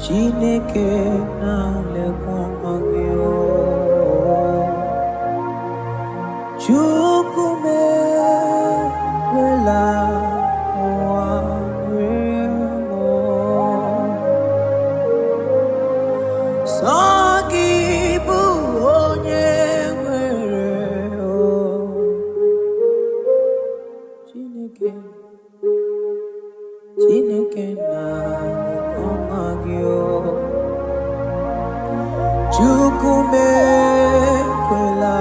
Chineke na-lekwa gị Chukwu mekwela ụwa sọ gị bụ onye nwere Chineke na-lekwa gị Chukwu mekwela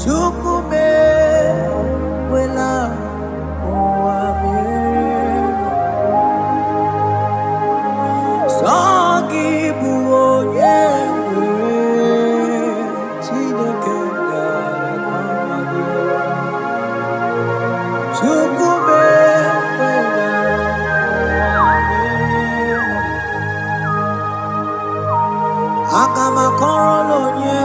Chukwu mekwela ụwa mere sọ gị bụ onye nwere Chineke na-lekwa gị Chukwu mekwela ụwa mere aga m akọrọ onye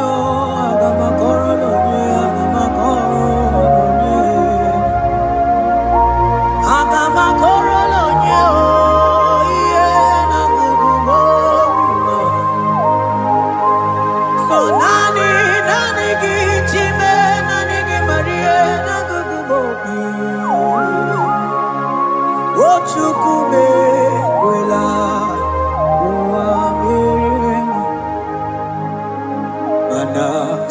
Chukwu mekwela ụwa mere mana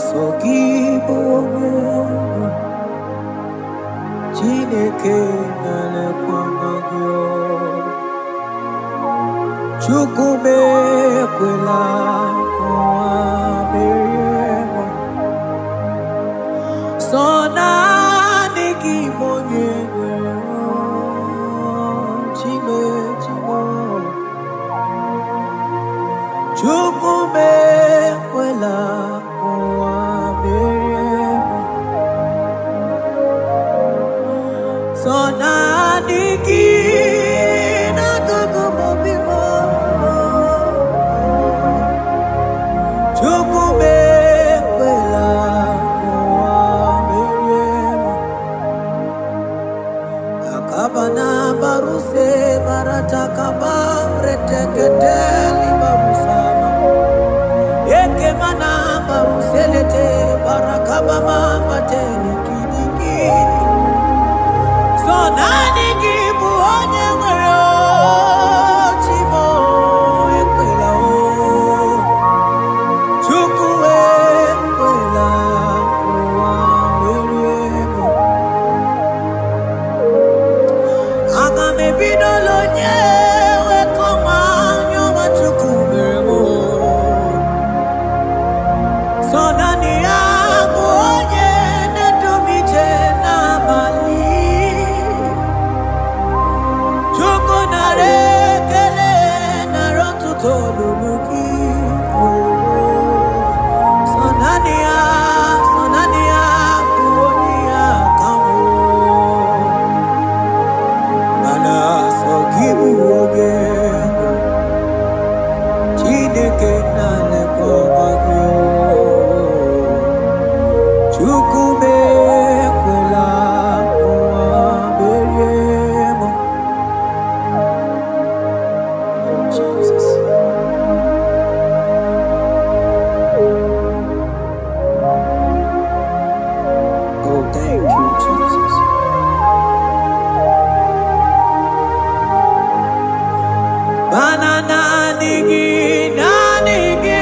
sọ gị bụ onye Chineke na-lekwa gị Chukwu mekwela ụwa mere sọ naanị gị bụ onye Chukwu mekwela ụwa mere sọ naanị gị n'akụkụ obi m Chukwu mekwela ụwa mere akaba na baruse barata kaba reteketeli babusama ekemana baruselete barakaba mama tele kidiki so nani gị bụ onye nwere Chimo ekwela Chukwu ekwela ụwa mere aga m ebido onye Chineke na-lekwa gị Chukwu mekwela ụwa mere Oh Jesus. Oh, thank you, Jesus. Banana nigi Nani gi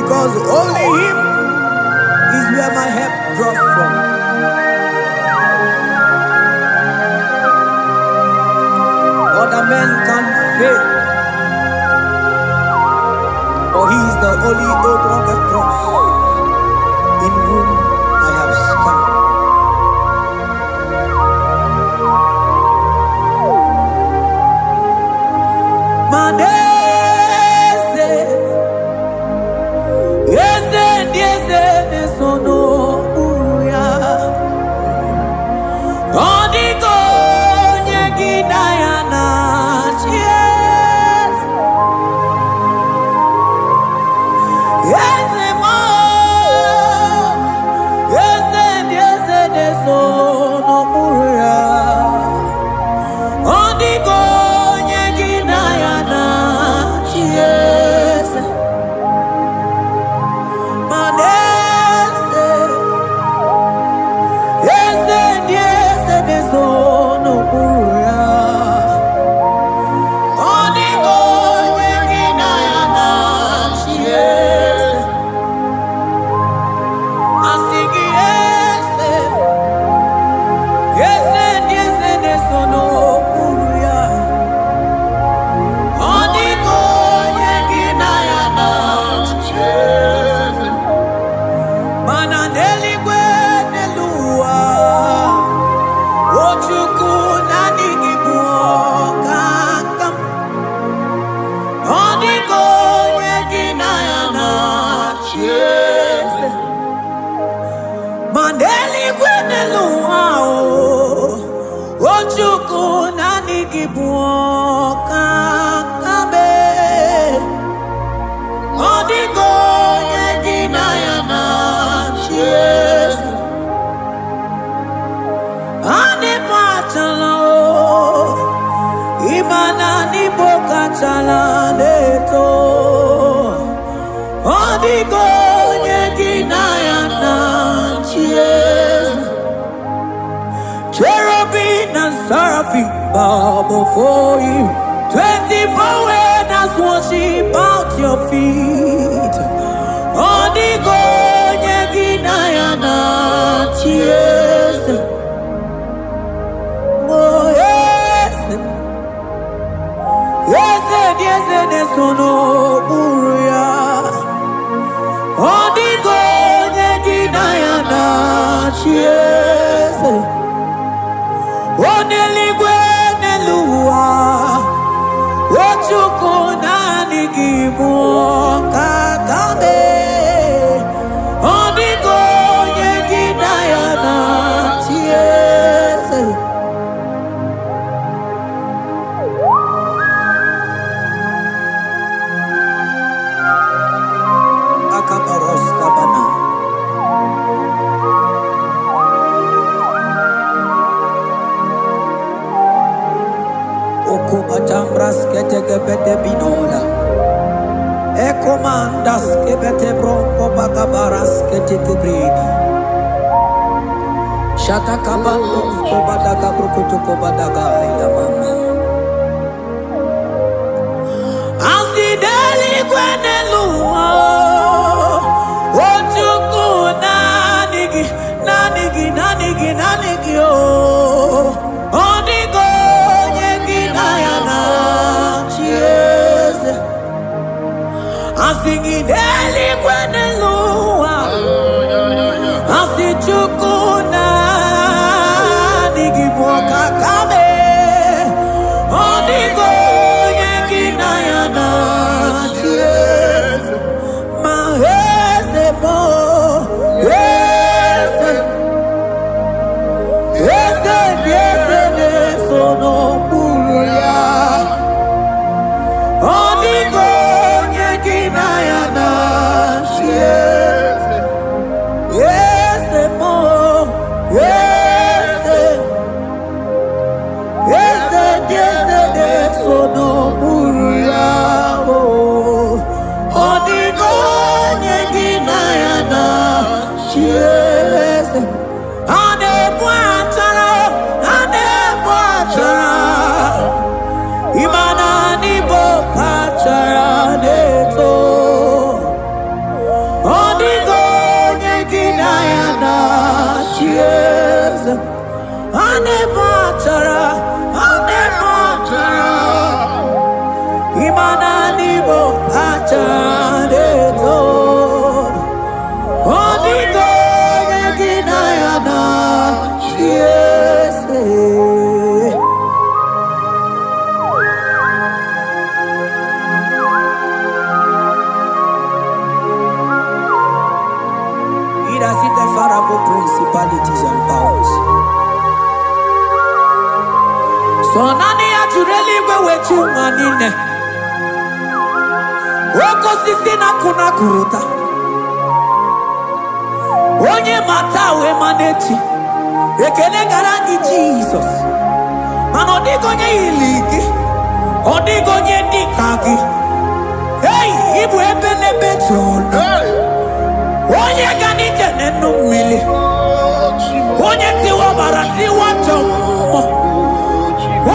because only Him is where my help draws from. Other men can fail, for He is the only oak on the cross in whom I have stand. Manese, yese ndiese nesono uya. Ondiko nyegidayana chies. Yese mo, yese ndiese nesono uya. Ondiko nyegidayana chies. Manese, yese ndiese nesono uya. Ondiko nyegidayana chies. Asigi yese, yese ndiese nesono uya. Ondiko nyegidayana chies. Mananeli gwenelua, ochuku nanigibuoka kam. Ondiko nyegidayana chies. Maneli gwenelua, ochuku nanigibuoka kame. Ondiko nyegidayana chies. Ane machala o, imana ni boka chala neto. Ondiko nyegidayana chies. Cherubim and seraphim bow before you. 24 elders worship at your feet. Ondiko nyegidayana chies. Oh yes, yes, yes, yes, no buria. Ondiko nyegidayana chies. Oneligwe nelua, ochuku nanigibuoka kame. Ondiko nyegidayana chies. Akabaros kabana. Okomatambras ketekebete binola. Ekomandas kebete bronco bagabaras ketekebrini. Shatakabandos kobadaga brukutuko badaga ila mama. Asideli gwenelua, ochuku nanigi, nanigi, nanigi, nanigi o. Ondiko nyegidayana chies. Asigideli gwenelua, asichuku nanigibuoka kame. Ondiko nyegidayana chies. Mahese mo, yese, yese, yese, nesono buria. Ondiko nyegidayana chies. Anebachara, anebachara, imananibo achadeto, onigo yeginayana, yese. It has hit the Pharaoh principalities and powers. So nani atureli wewechu manine woko sisi na kuna kuruta onye matawe manechi ekele garangi Jesus mano digonye iliki odigonye dikagi hey ibu ebele bejono onye ganite nenu mili onye tiwa barati wachomo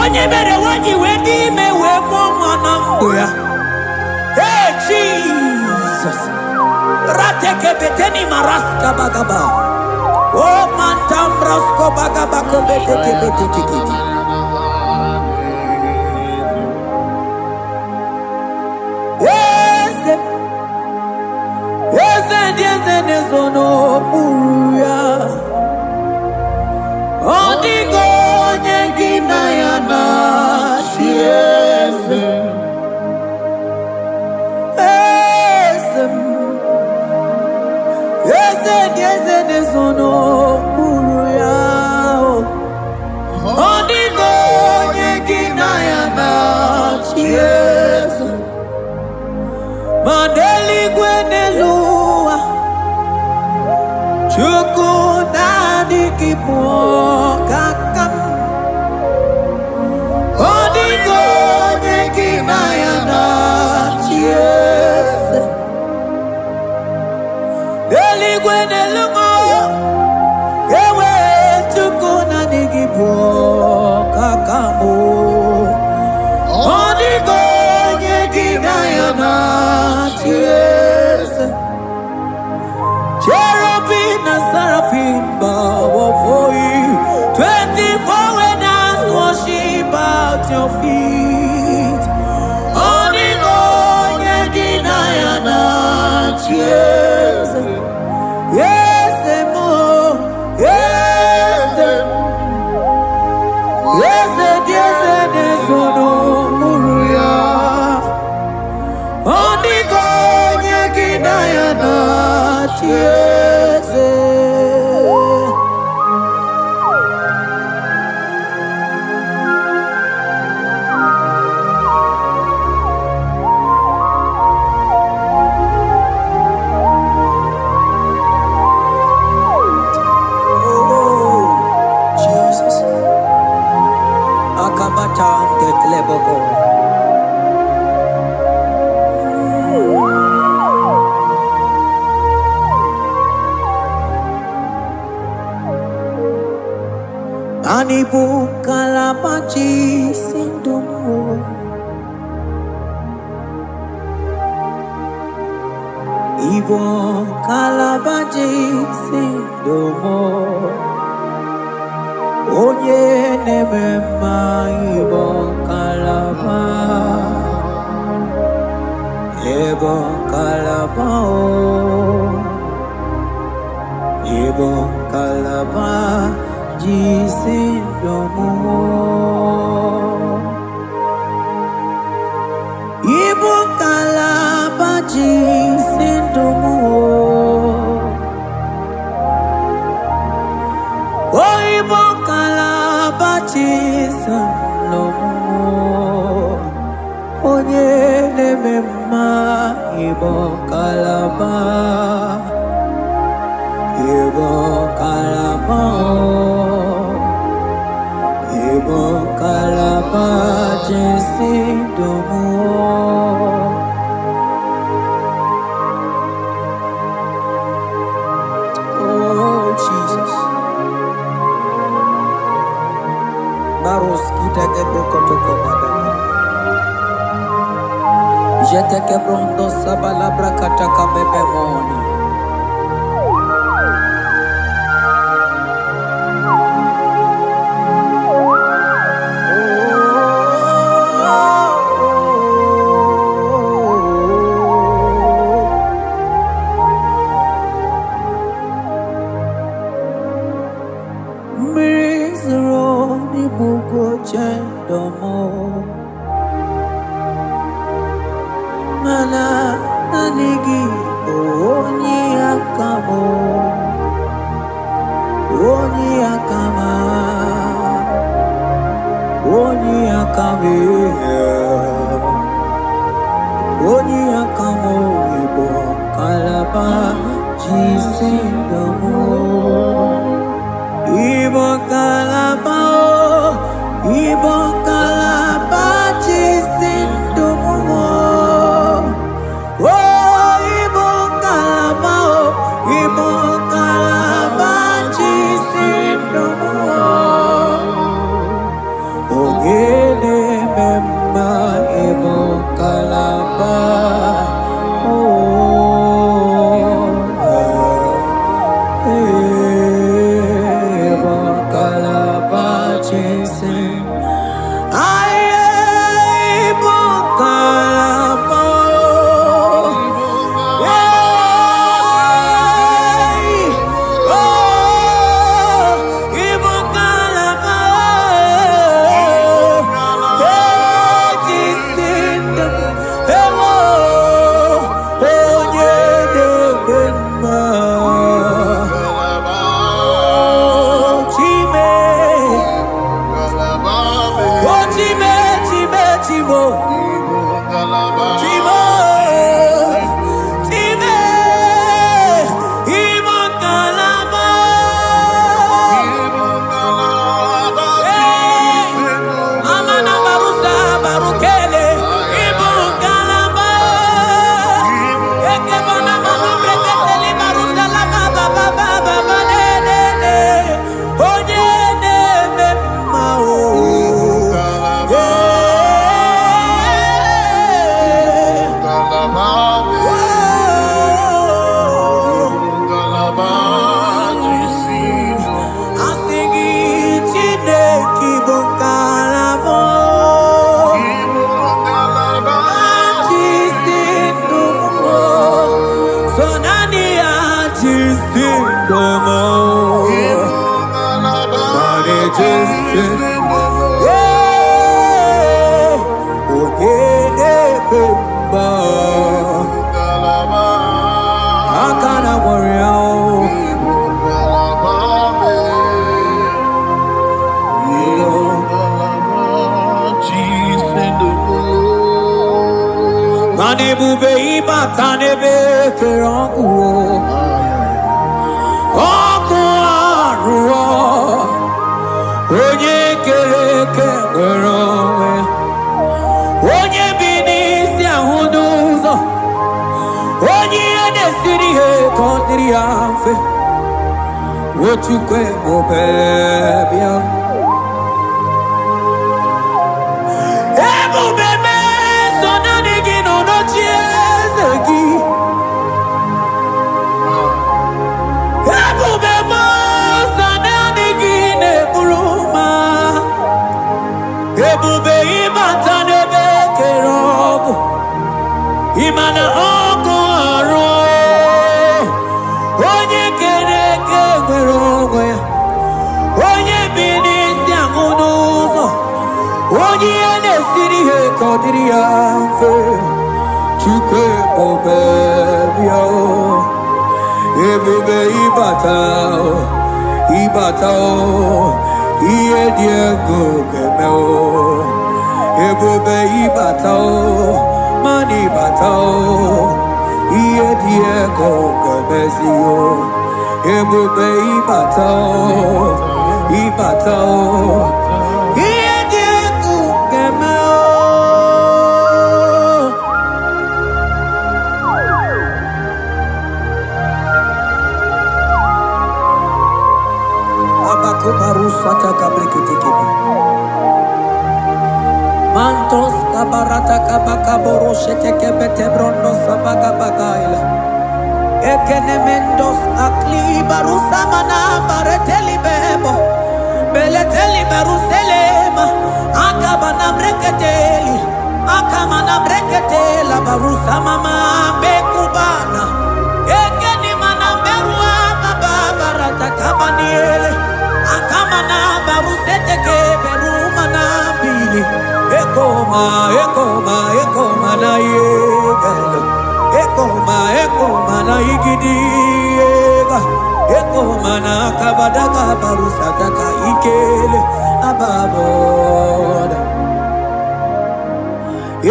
onye mere wanyi wedi mewe mwana ngoya. Hey Jesus, rateke beteni maraska bagaba. Oh mantambrasko bagaba kobeteke beteke. Yes, yes, nezono muruya. Odigo nyengina yana chiese. Yes, nezono muruya. Odigo nyengina yana chiese. Mandeli gwenelua. Chuku nadi kipo kakam. Odigo nyekina yana chiese. Deli gwenelungo. Ewe chuku nadi kipo kakamu. Odigo nyekina yana chiese. Cherubim and seraphim bow before you. 24 elders worship at your feet. Onigo nyegina yana chiese. Yes, mo. Yes, yes, yes, nesono muruya. Onigo nyegina yana chiese. Anibu kalabaji sindumo, Ibo kalabaji sindumo, Onye nemema Ibo kalaba, Ibo kalabao, Ibo kalaba. Jisindomo Ibo kalaba jisindomo Oh Ibo kalaba jisindomo Onye nemema Ibo kalaba Ibo kalaba Ibo kalaba jisindomo Oh Jesus Baros kita ke brokotoko badana Jete ke brondo sabala brakata kabebe moni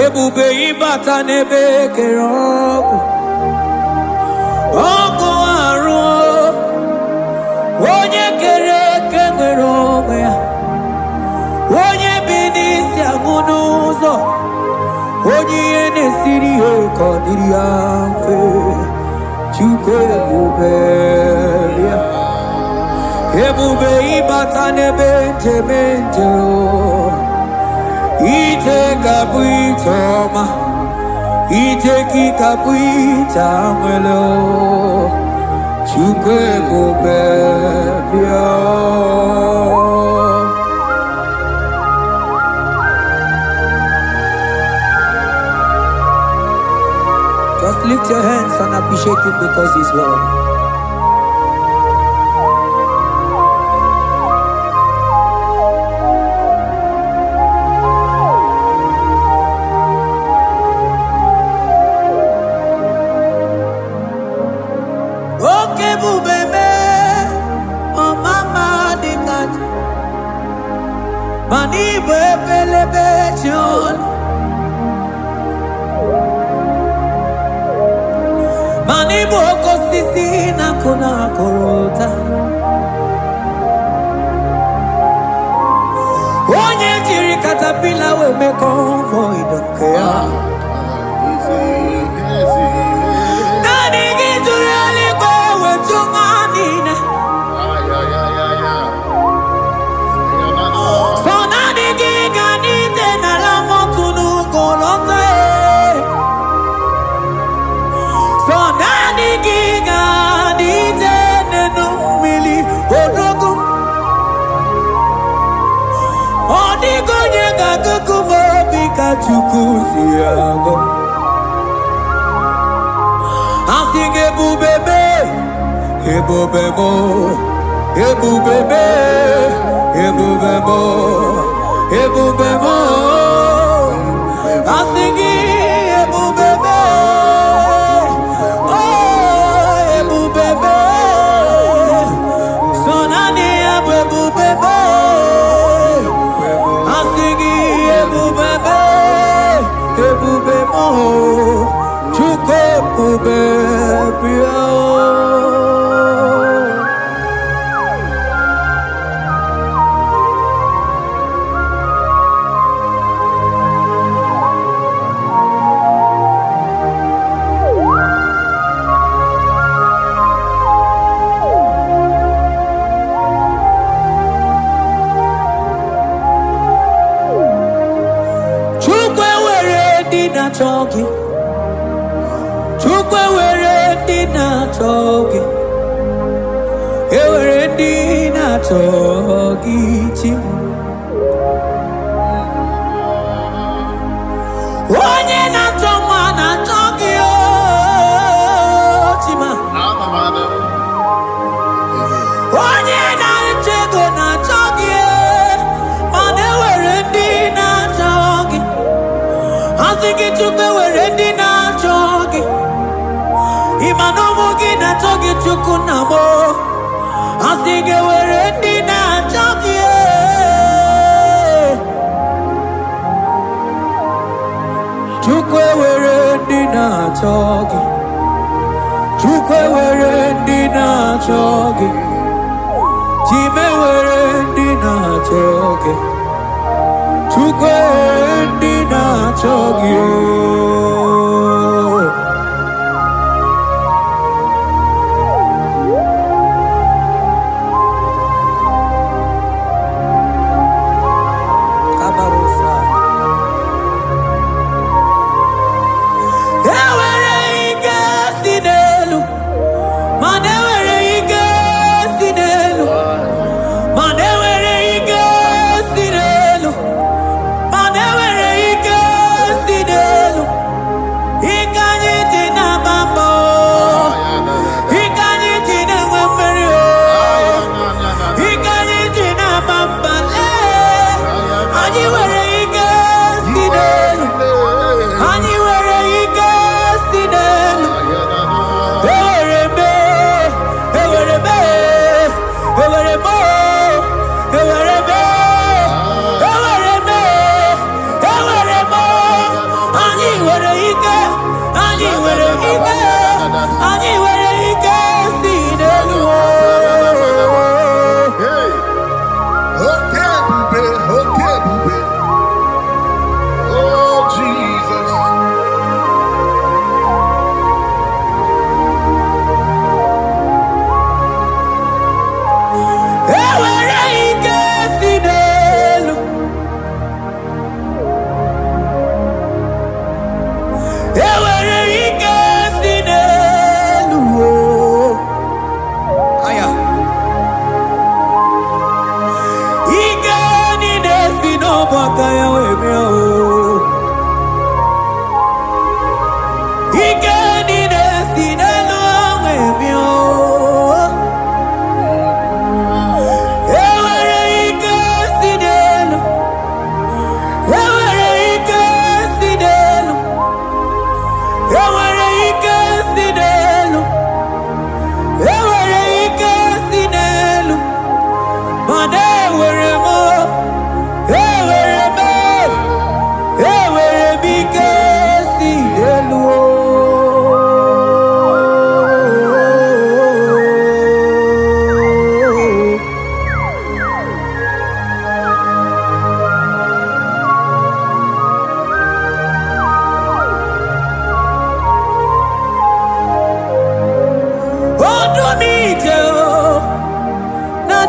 ebube ịbata n'ebe kere ọgwụ ọgụ arụ onye kere eke nwere onwe ya onye bi n'isi agụ n'ụzọ onye ihe na-esiri ihe ka ọ dịrị ya mfe Chukwu ebube bịa ebube ịbata n'ebe njem ije ga-abụ ije ọma ije gị ga-abụ ije nwere Chukwu ebube bịa Just lift your hands and appreciate him because he's worthy. Okay, bubebe, oh mama dikat, mani bebelebe John. Mani boko sisi na kuna korota Onye jiri katapila we me convoy don't care Nani gijuri aliko we chunganine So nani giganite na la motunu kolota So nani giga nije nenu mili odogu Odigo nyega kukumo bika chukusi yago Asing ebubebe Ebubebo Ebubebe Ebubebo Ebubebo Asing ebubebe Chogi Chukwe were dina chogi Ewere dina chogi chim Onye na choma na chogi o chima Onye na chego na chogi Mane were dina chogi Asiki chukwe were dina chogi Imanomu gina chogi chukunamo Asiki were dina chogi Chukwe were dina chogi Chukwe were dina chogi Chime were dina chogi Chukwe dina chogi Kabarosa Ewere ike sinelu Manewere ike sinelu Manewere ike sinelu Manewere ike sinelu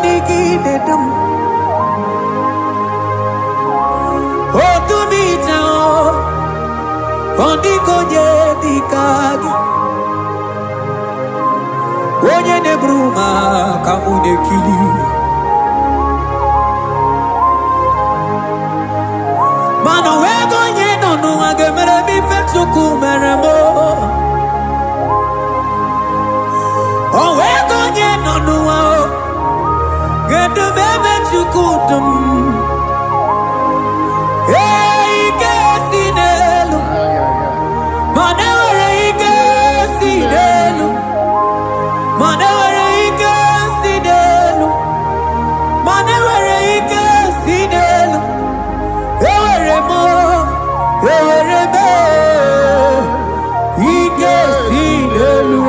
digi dedum. Otumita ondikoje dikagi. Onye nebruma kamune kili. Mano wego nye nonu agemere mi fetsuku meremo. O wego nye nonu ao gedu bebe chukudum. Hey ike sinelu, manewere ike sinelu, manewere ike sinelu, manewere ike sinelu. Ewere mo, ewere me, ike sinelu.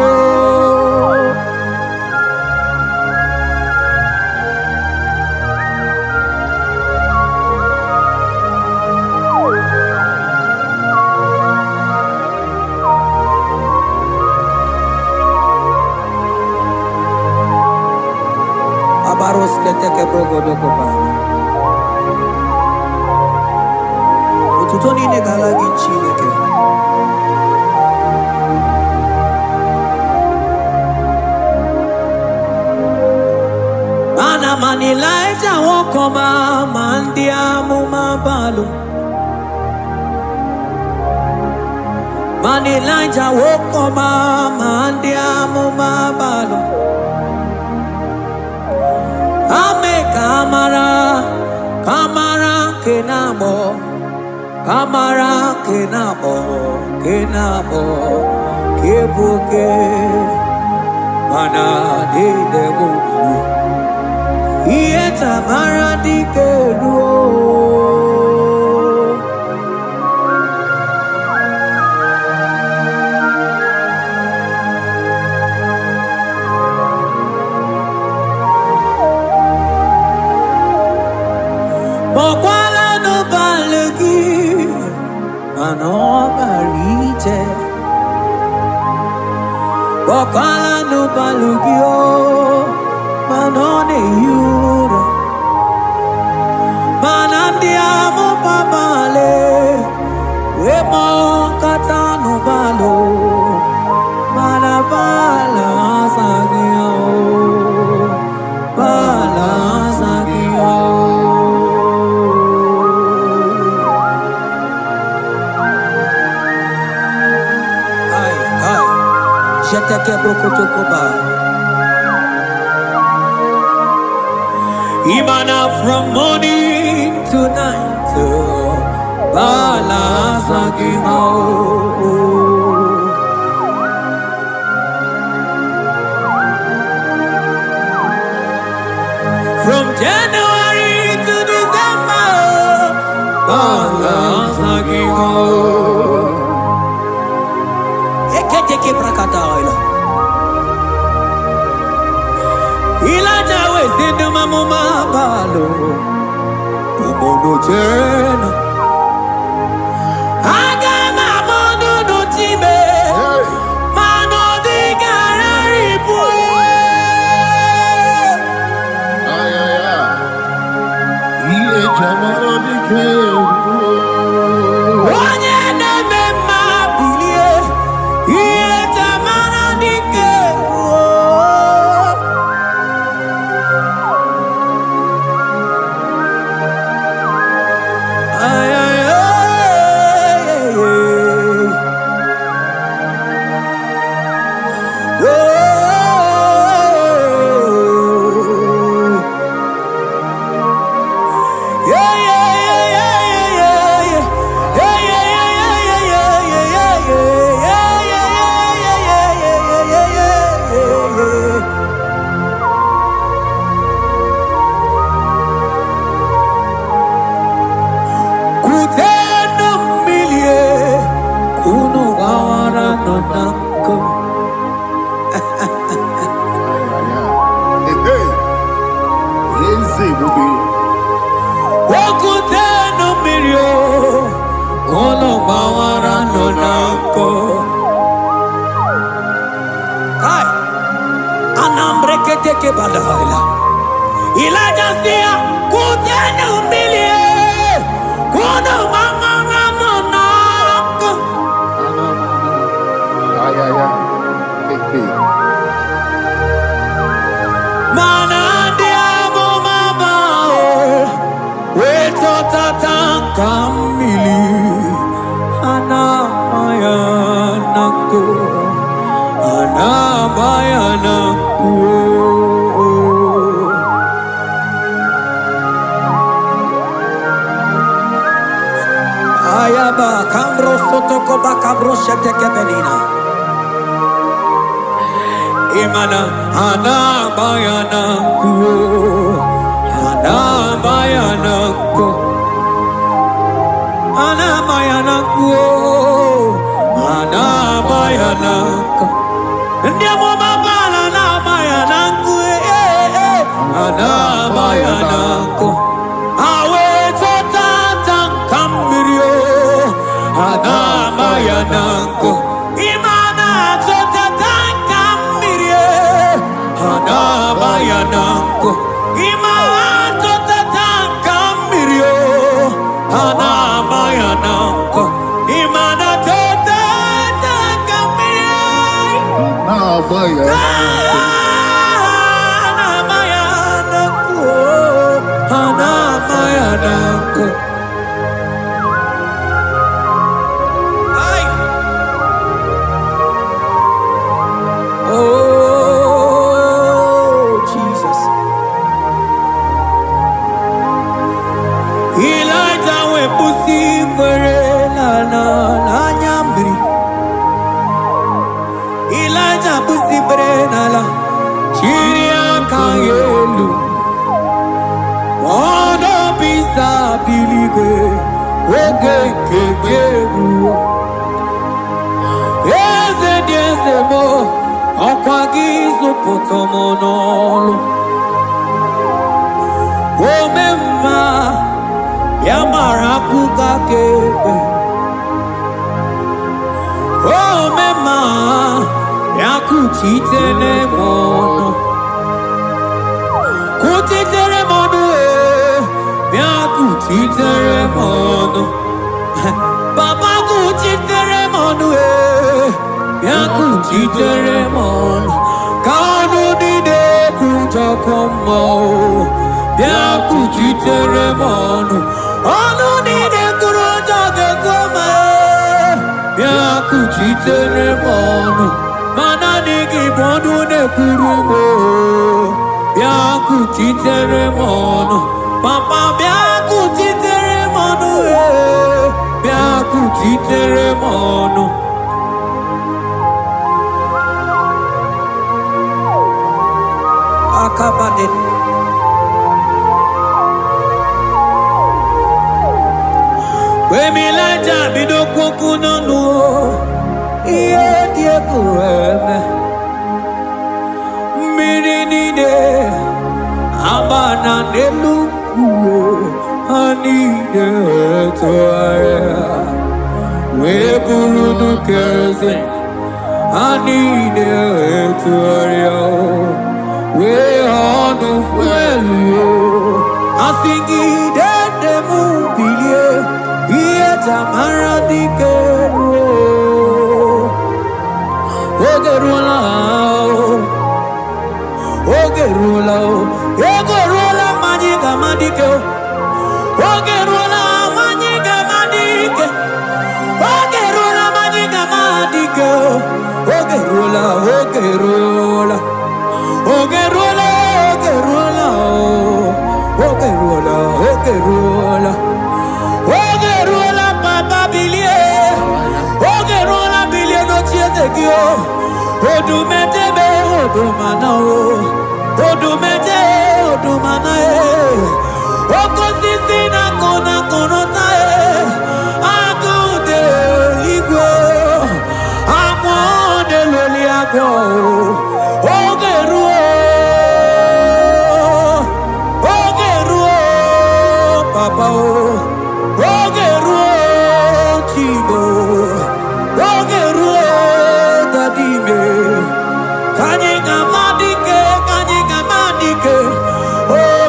Abaros keteke brogo doko bana. Ututoni negalagi chineke. Mana manilaita wokoma mandia mumabalo. Manilaita wokoma mandia mumabalo. Ame kamara, kamara kenamo, kamara kenamo, kenamo, kebuke, mana de debuke, ieta mara dikeluo. Bokwala no balegi, mano barite. Bokwala no balegi o, mano ne yura. Manandi amo babale, we mo kata no balo, manabala sagio, bala sagio. Jeteke brokotokoba. Imana from morning to night, bala sagimo. From January to December, bala sagimo. Eketeke brakata oila. Ilaja we zindu mamuma balo. Umono tena. Aga mamono no tibe. Mano di garari pue. Ay, ay, ay. Iye jamaro di keu. Onye neme mabilie. Iye tamana dike. Ay, ay, ay, ay, ay. ilajasia kutenu milie kuno mangaranonako manandiamo mabao wetotatakamili anamayanako anamayanako ayaba kambro sotoko bakabro sheteke benina imana anamayanako anamayanako anamayanako anamayanako ndiamo mabala anamayanako anamayanako awe totata kambirio anamayanako imana totata kambirie anamayanako imana totata kambirio anamayanako imana totata kambirie anamayanako anamayanako ay oh Jesus Elijah we pusi mwere na nyambri Elijah pusi mwere na la chiria kangelu Mono bisa biligwe oge kegeru Eze diese mo akwagizo potomonolo Omemma yamarakuka kebe Omemma yakuchitene mono Kuchitere mono yakuchitere mono Papa kuchitere mono yakuchitere mono Kanu dide kujakomo yakuchitere mono Anu dide kujakomo yakuchitere mono Mana nigi bodu ne kurumo yakuchitere mono Papa yakuchitere mono yakuchitere mono Akabade Wemilaja bidokwoku nonu iye dieku eme mmiri nide abana nelukuo anide etoaya weburu nukeze anide etoaya we honu fuelu asingide demu bilie iye tamara dikeru ogerula ogerula ogerula majiga madike ogerula majiga madike ogerula majiga madike ogerula ogerula ogerula ogerula ogerula ogerula papa bilie ogerula bilie no chiezegio odumetebe odumana odumete odumana okosisi na kona konota agude ligwe amode loliago ogeruo papa ogeruo chibo ogeruo dadime kanyika madike oh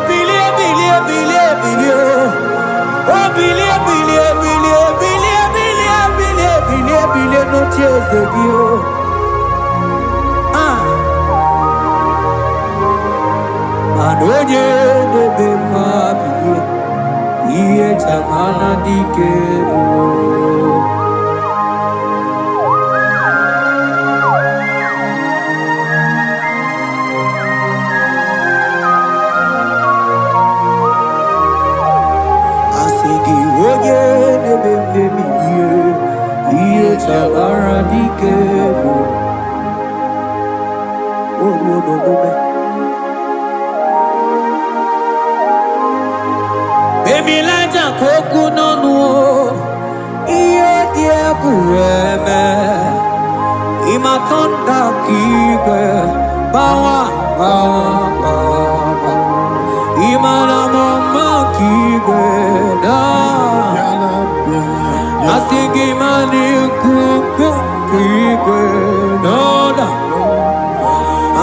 Chezegio. Manonye nebe mabie. Iye chamana dikero. Imatonda kikwe bawa bawa imana mama kikwe da asingi mani kuku kikwe da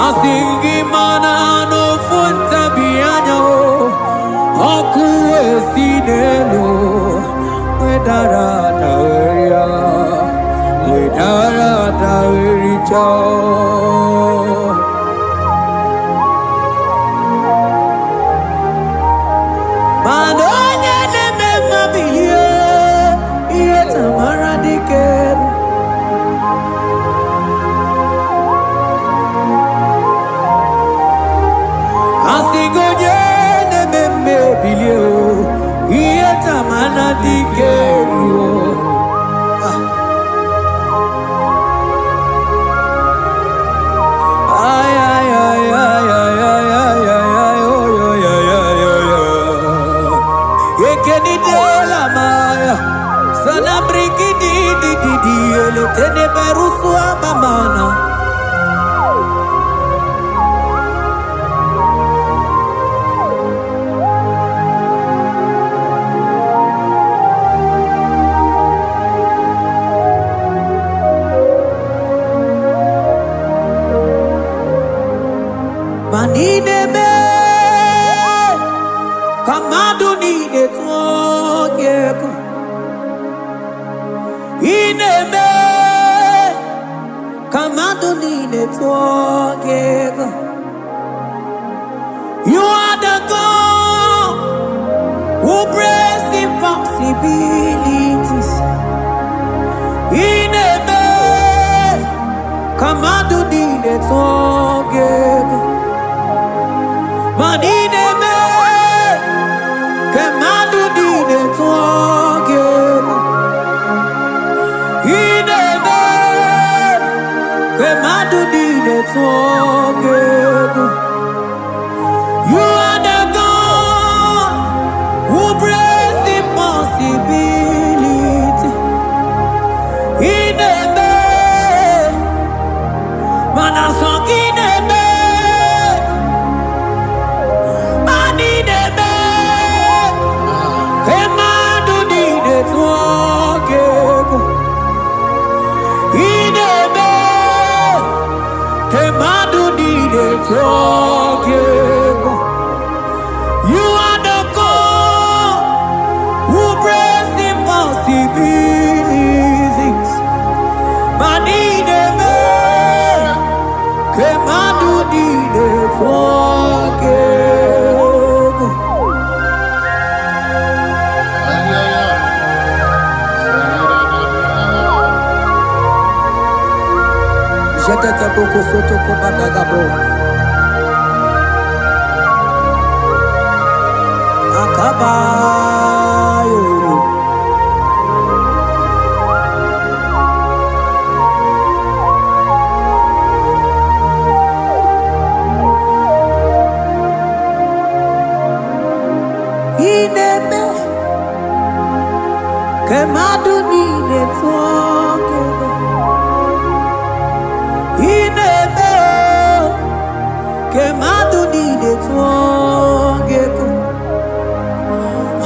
asingi mana no funta bianya okuwe sinelo wedara daweya wedara dawericha Manonye neme mabiye iye tamara dikeru Asigonye neme mebiye iye tamara dikeru Sana briki di ele tene berusu amamana Manine me kamadu ni de tokeko Ineme kamado nine togega. You are the God who breaks impossibilities. Ineme kamado nine togega. Manine kamado nine togega. You are the God who breaks impossibility. In the bed, man, I sung in the bed, man in the bed, hey man, do need it walking. In the bed, hey man, do need it walking. You are the God who breaks impossibilities. Man in the bed, hey man, do need it walking. J'étais beaucoup soto comme Dagabo. Akabayo. Ineme kemadu ni netwoke. Ineme kemadu ni netwoke.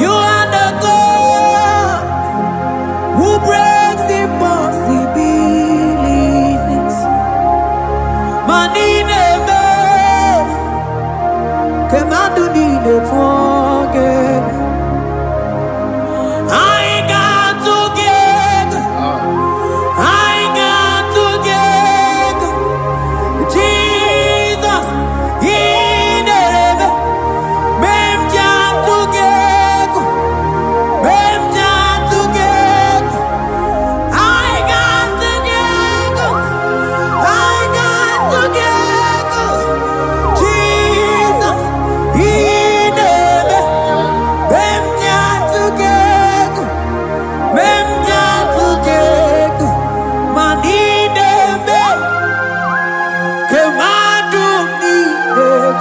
You are the God who breaks impossibilities. Manineme kemadu ni netwoke. I got to get, I got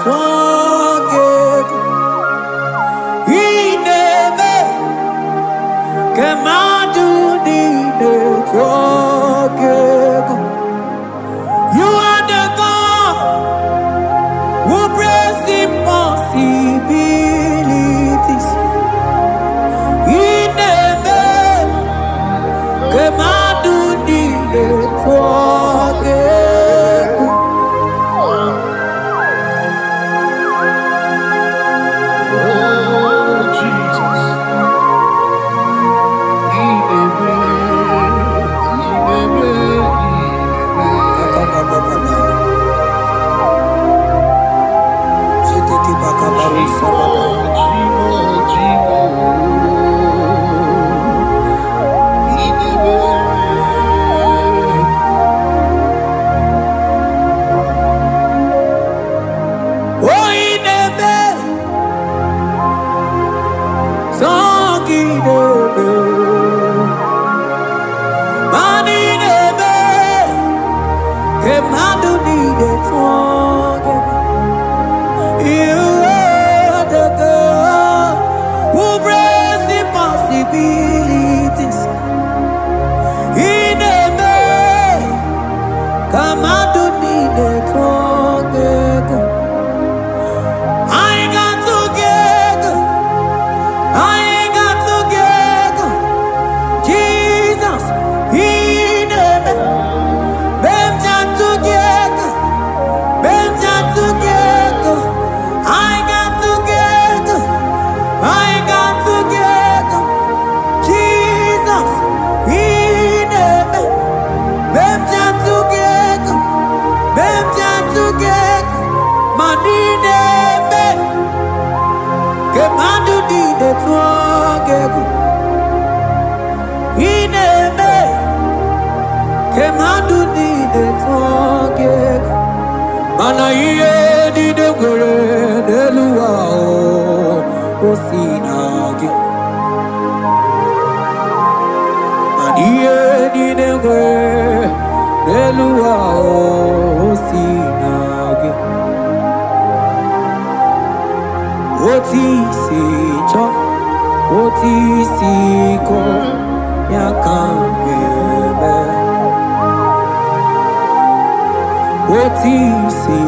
twage ineme kemadu nine twage. You are the God who brings impossibilities. Ineme kemadu nine twage. Mana iye di degere delua o sinagi. Mana iye di degere delua o sinagi. Oti si cho, oti si ko ya kambebe. Oti si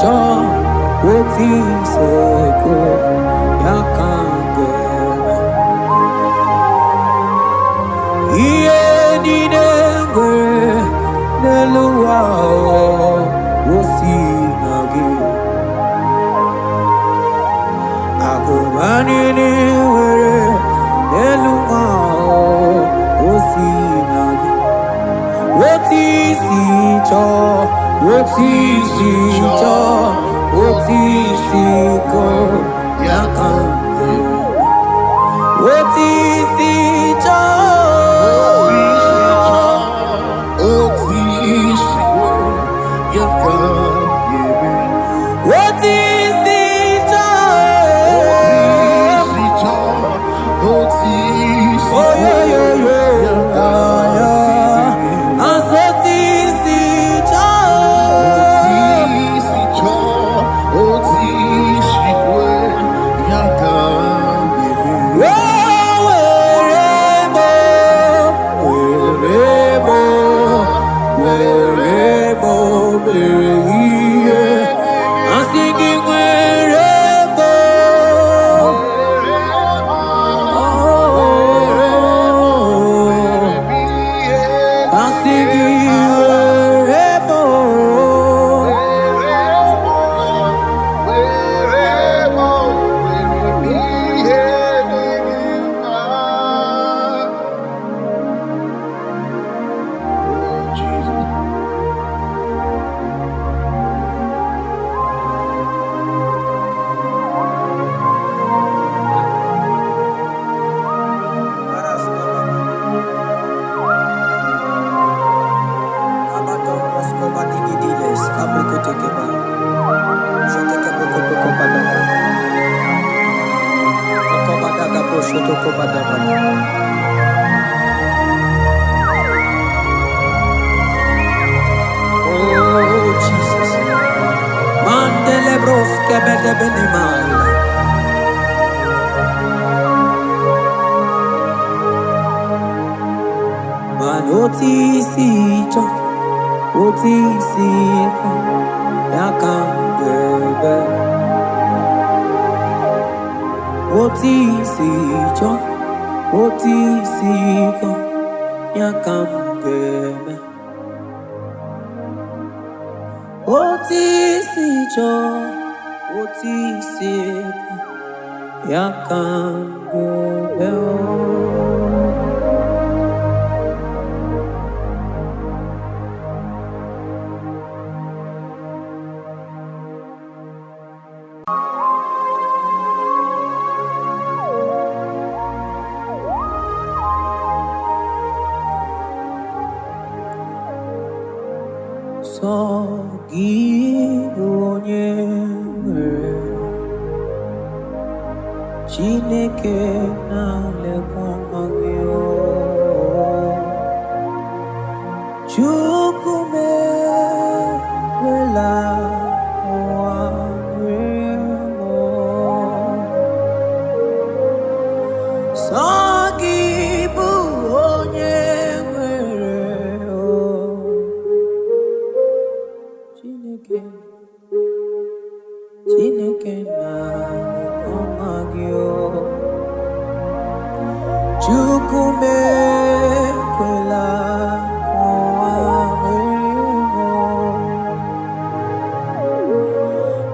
cho, oti se ko ya kambebe. Iye di degere delua o sinagi. Agobani ni were deluma o sinagi. Oti si cho, oti si cho, oti si ko ya kambebe. Oti si cho, oti si ko ya kambebe. oti si cho, oti si oh yo yo yo, asoti si cho, oti si ko ya kambebe. Otisiko yakambebe Otisiko yakambebe Otisiko yakambebe Sogibu onye Chineke na-elekwa gị Chukwu mekwela ụwa Sọ gị bụ onye Chineke na-elekwa gị Chukwu mekwela ụwa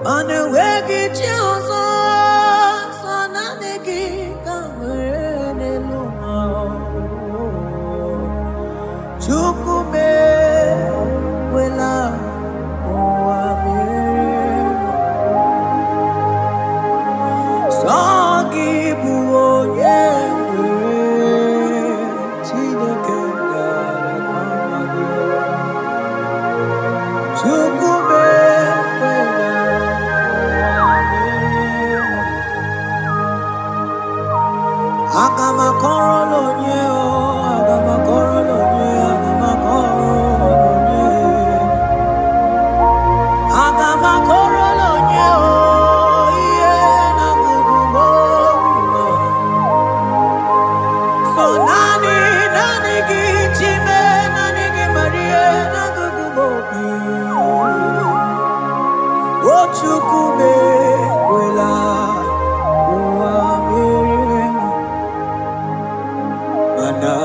mana enweghị chi ọzọ sọ naanị gị ka nwere n'elu ụwa Chukwu mekwela ụwa Sọ gị bụ onye Chineke na-elekwa gị Chukwu mekwela aga m akọrọ onye aga m akọrọ onye aga m akọrọ onye aga m akọrọ onye ihe na-agụgụ so naanị gị Chime naanị gị Maria na-agụgụ obi o Chukwu mekwela ụwa mere mana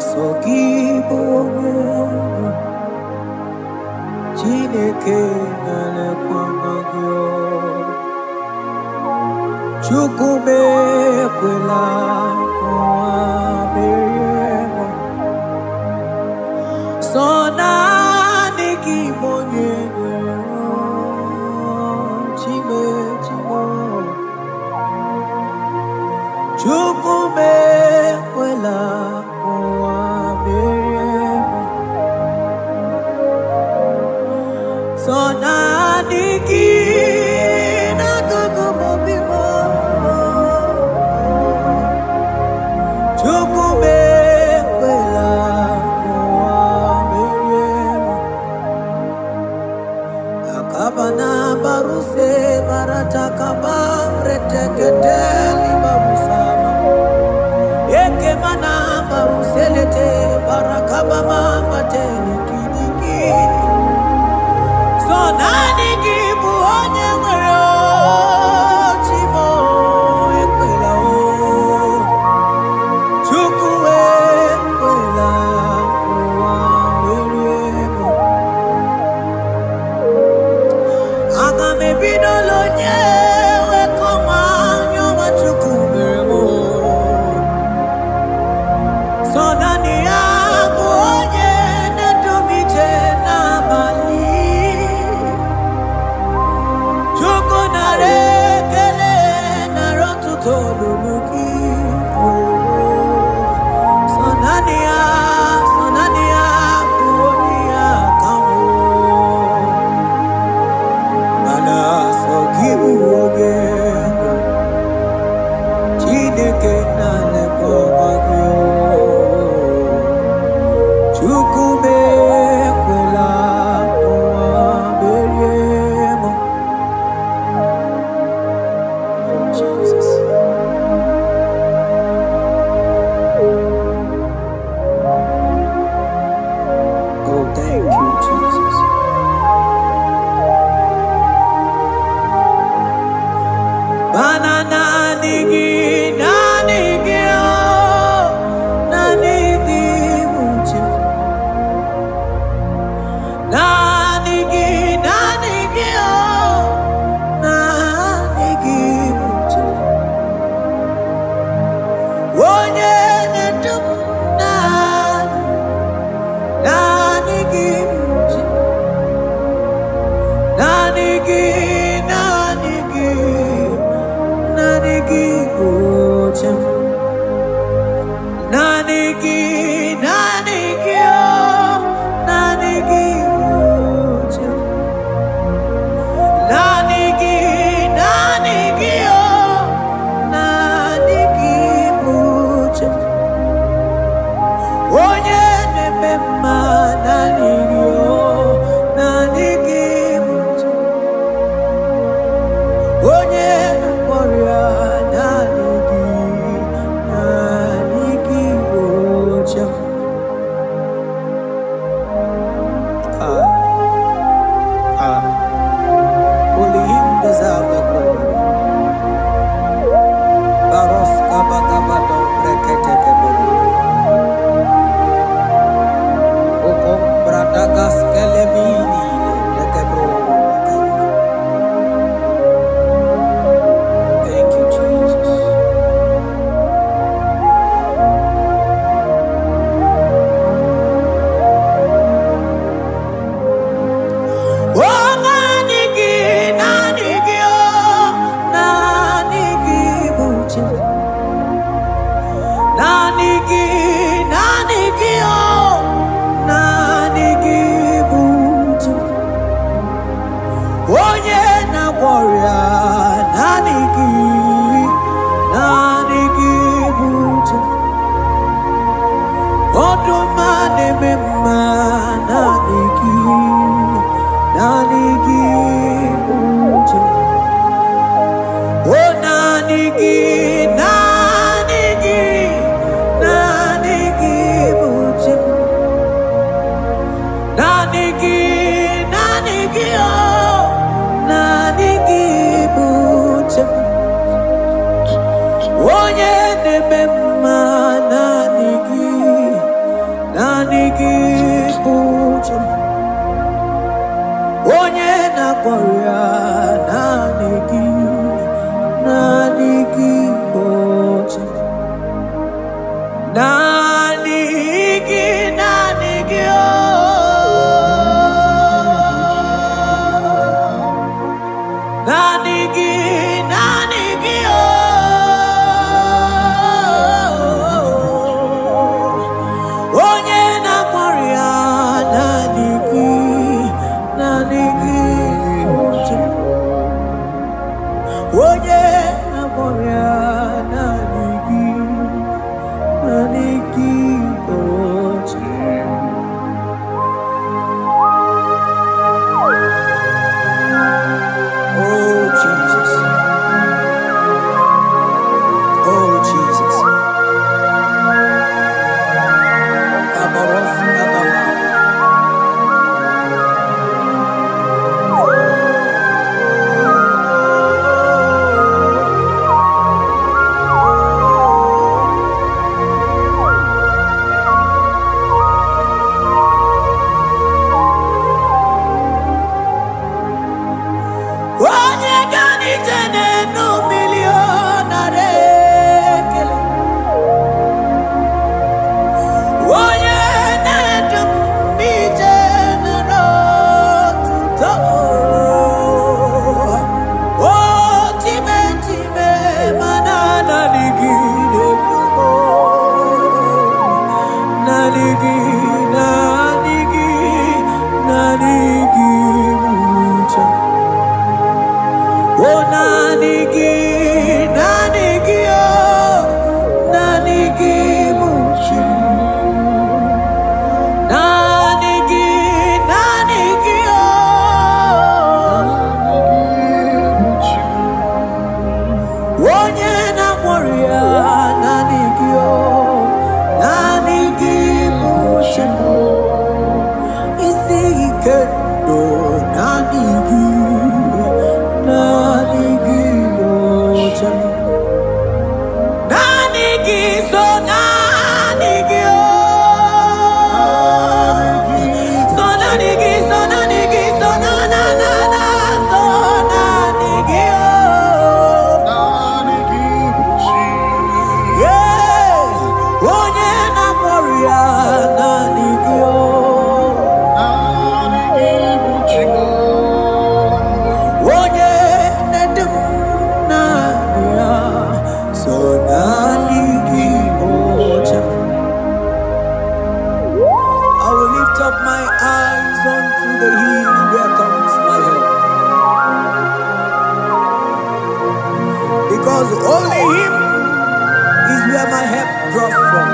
sọ gị bụ onye Chineke na-elekwa gị Chukwu mekwela ụwa mere sọ naanị gị bụ onye Chime Chukwu mekwela ụwa mere sọ naanị gị na-agụgụ obi m Chukwu mekwela ụwa mere akaba na baruse barata kaba reteketeli babusama eke mana baruselete barakaba mama tele kidiki so naanị gị bụ onye nwere Chimo ekwela Chukwu ekwela ụwa mere aga m ebido onye wekọma nyọma Chukwu mere so naanị ya bụ onye na-edumije n'abalị Chukwu nara ekele nara ọtụtụ olulu gị so naanị ya bụ onye ya ka mana sọ gị bụ onye gloria, nanigi buja. Odumane mema, nanigi buja. Oh nanigi buja. Nanigi oh, nanigi buja. Onye nemema nanigi buja. Onye nakoria nanigi buja. Nanigi oh. Nanigi oh. Onye na-akpọrịa nanigi buja. Onye na-akpọrịa nanigi buja. Oh Jesus. Oh Jesus. Kabaros kabama. Onye ganije n'enu milionare kele. Onye na-edum ije n'otuto. O time mana nanigide bumo. Nanigi buja. Oh nanigi oh, nanigi buja. Nanigi oh. Onye na-akpọrịa nanigi oh, nanigi buja. Isi ike no nanigi buja. Nanigi so nanigi oh. So nanigi so na so nanigi oh. Yeah. Onye na-akpọrịa nanigi oh. Onye na-edum nanigi so nanigi buja. I will lift up my eyes unto the hill, where comes my help. Because only Him is where my help draws from.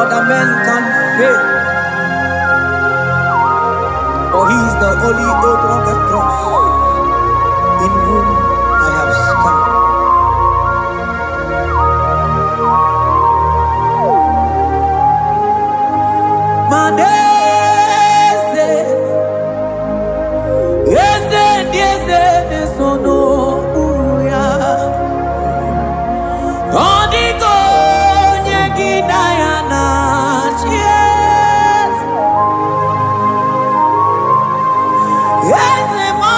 Other men can fail, for He is the only oak on the cross, in whom I have stand. Manese, yese nesono uya. Onigo nyegidayana chies. Yes, mo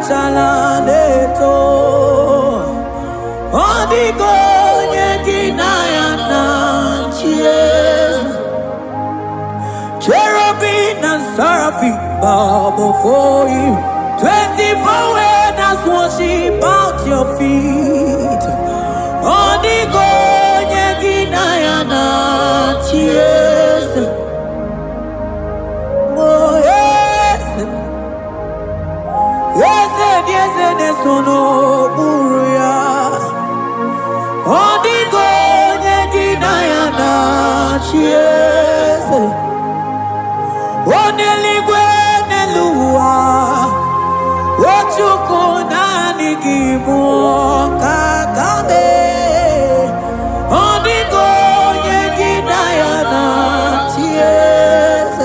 chalaneto Odigo Yeginayana Cheers Cherubim and seraphim bow before you 24 elders worship at your feet Odigo Yeginayana Cheers Oh yes Yes, sono buruya. Odigo Yeginayana Cheers. Oneligwe Nelua. Ochukuna Nigimu Kakame. Odigo Yeginayana Cheers.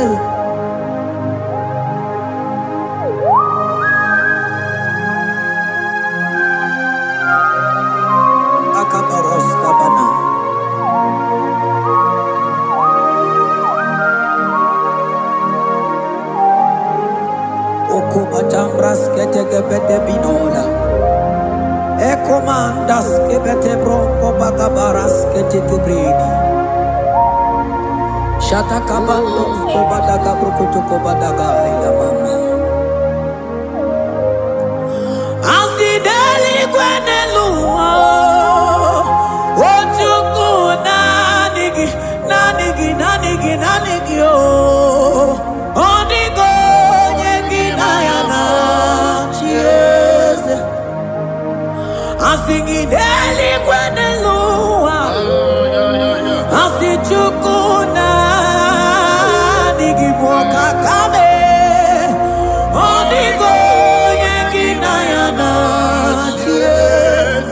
Okumatambras ketegebete binola. Ekomandas kebete broko bagabaras ketegebredi. Shatakabandos kobadaga brokoto kobadaga ila mama. Asideli gwenelua. Ochuku nanigi oh. Odigo Yeginayana Cheers. Asigideli gwenelua. Asichuku nanigi mwakakame. Odigo Yeginayana Cheers.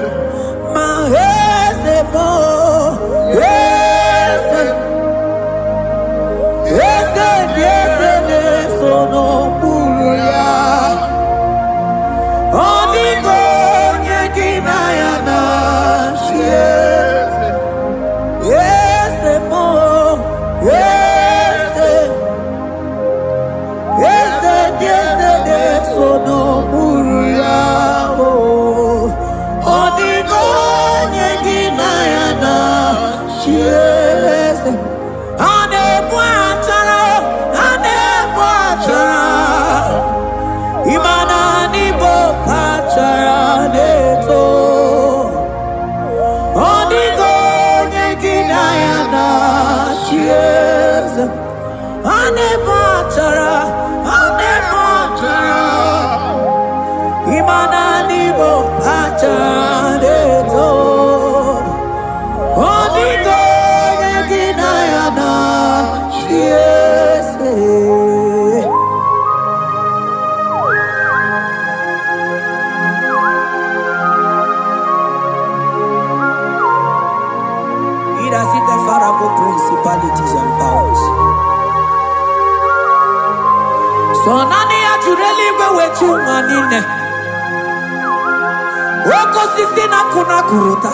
Maheze mo. Sono buruya. Odigo Yeginayana Cheers. Yes, mo. Yes, sono buruya. Odigo Yeginayana Cheers. Imanani bokachara neto Odigo Yeginayana Cheers. Ane bachara Imanani bokachara neto Odigo Yeginayana Cheers. Principalities and powers. So nani ajureli wewe manine. Woko sisi na kuna kuruta.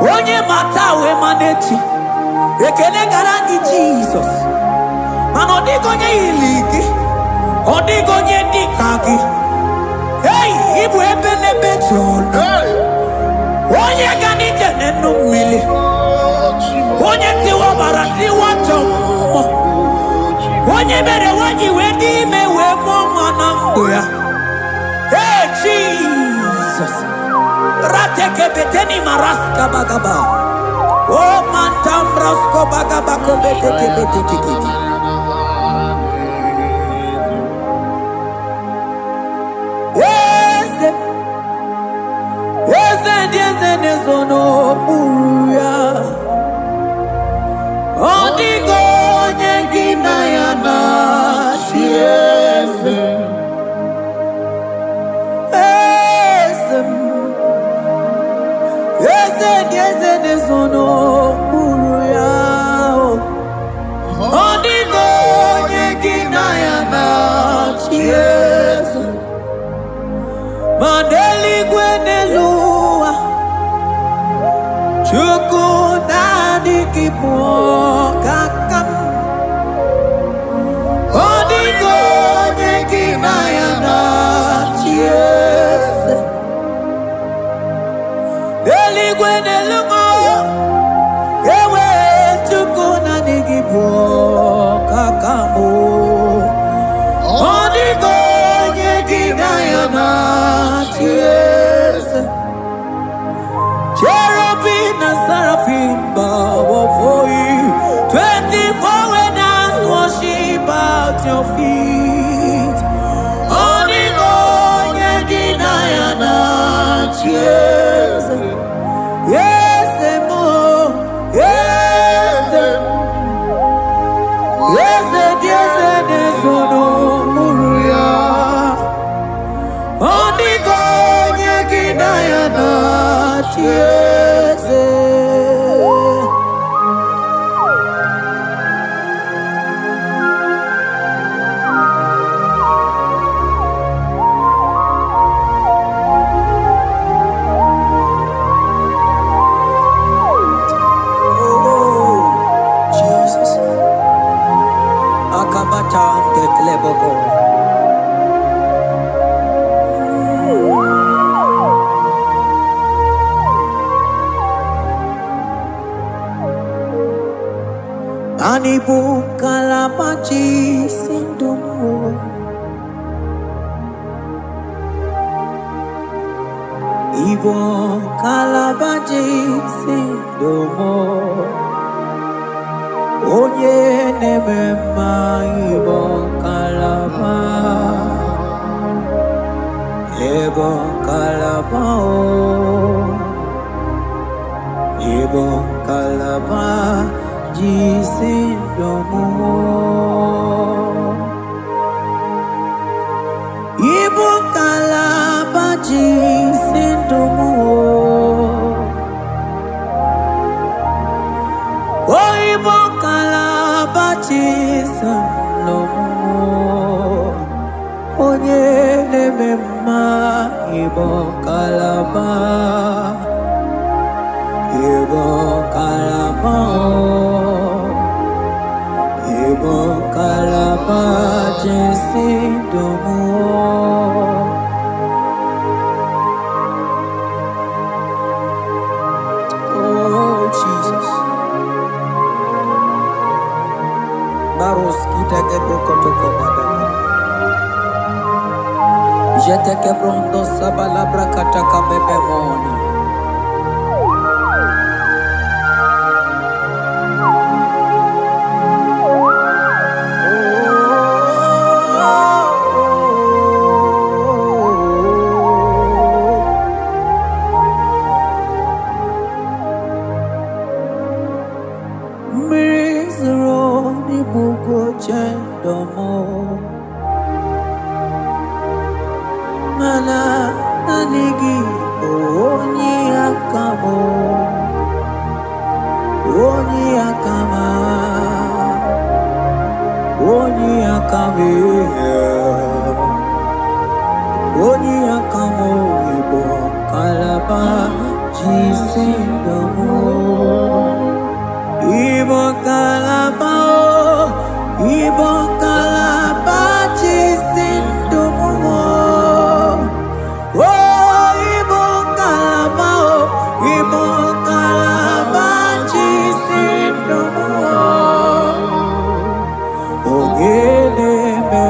Onye matawe manechi. Ekele garangi Jesus. Manodigo nye iligi. Odigo nye dikagi. Hey, ibu ebele bejono. Onye ganite nenu mili. Onye tiwa barati wachomo. Onye mere wanyi wedi mewe mwananguya. Hey Jesus. Rateke beteni maraska bagaba. Oh mantambrasko bagaba kobeteke beteke. Yes, sono buruya. Odigo Yeginayana Cheers. Yes, sono buruya. Odigo Yeginayana Cheers. Mandeli gwenelua. Chuku nanigi mwakakam. Odigo Yeginayana kakamo onigonye ginayana cheers cherubim and seraphim bow before you 24 elders worship at your feet onigonye ginayana cheers yes mo yes yes yes sono muruya onigonye ginayana cheers Anibu kalabaji sindumo Ibo kalabaji sindumo Onye nemema ibo kalaba Ibo kalaba Ibo kalaba Jisindomo Ibo kalaba jisindomo Oh Ibo kalaba jisindomo Onye nemema Ibo kalaba Ibo kalaba Ibo kalaba jisindomo Oh Jesus Baros kita ke prokotoko badana Jete ke pronto sabala brakata kabebe moni Mana nanigi onyi akamo onyi akama onyi akame onyi akamo ibo kalaba jisindomo ibo kalaba ibo kalaba jisindomo Oh, Ibo kalaba jisindomo Ogele me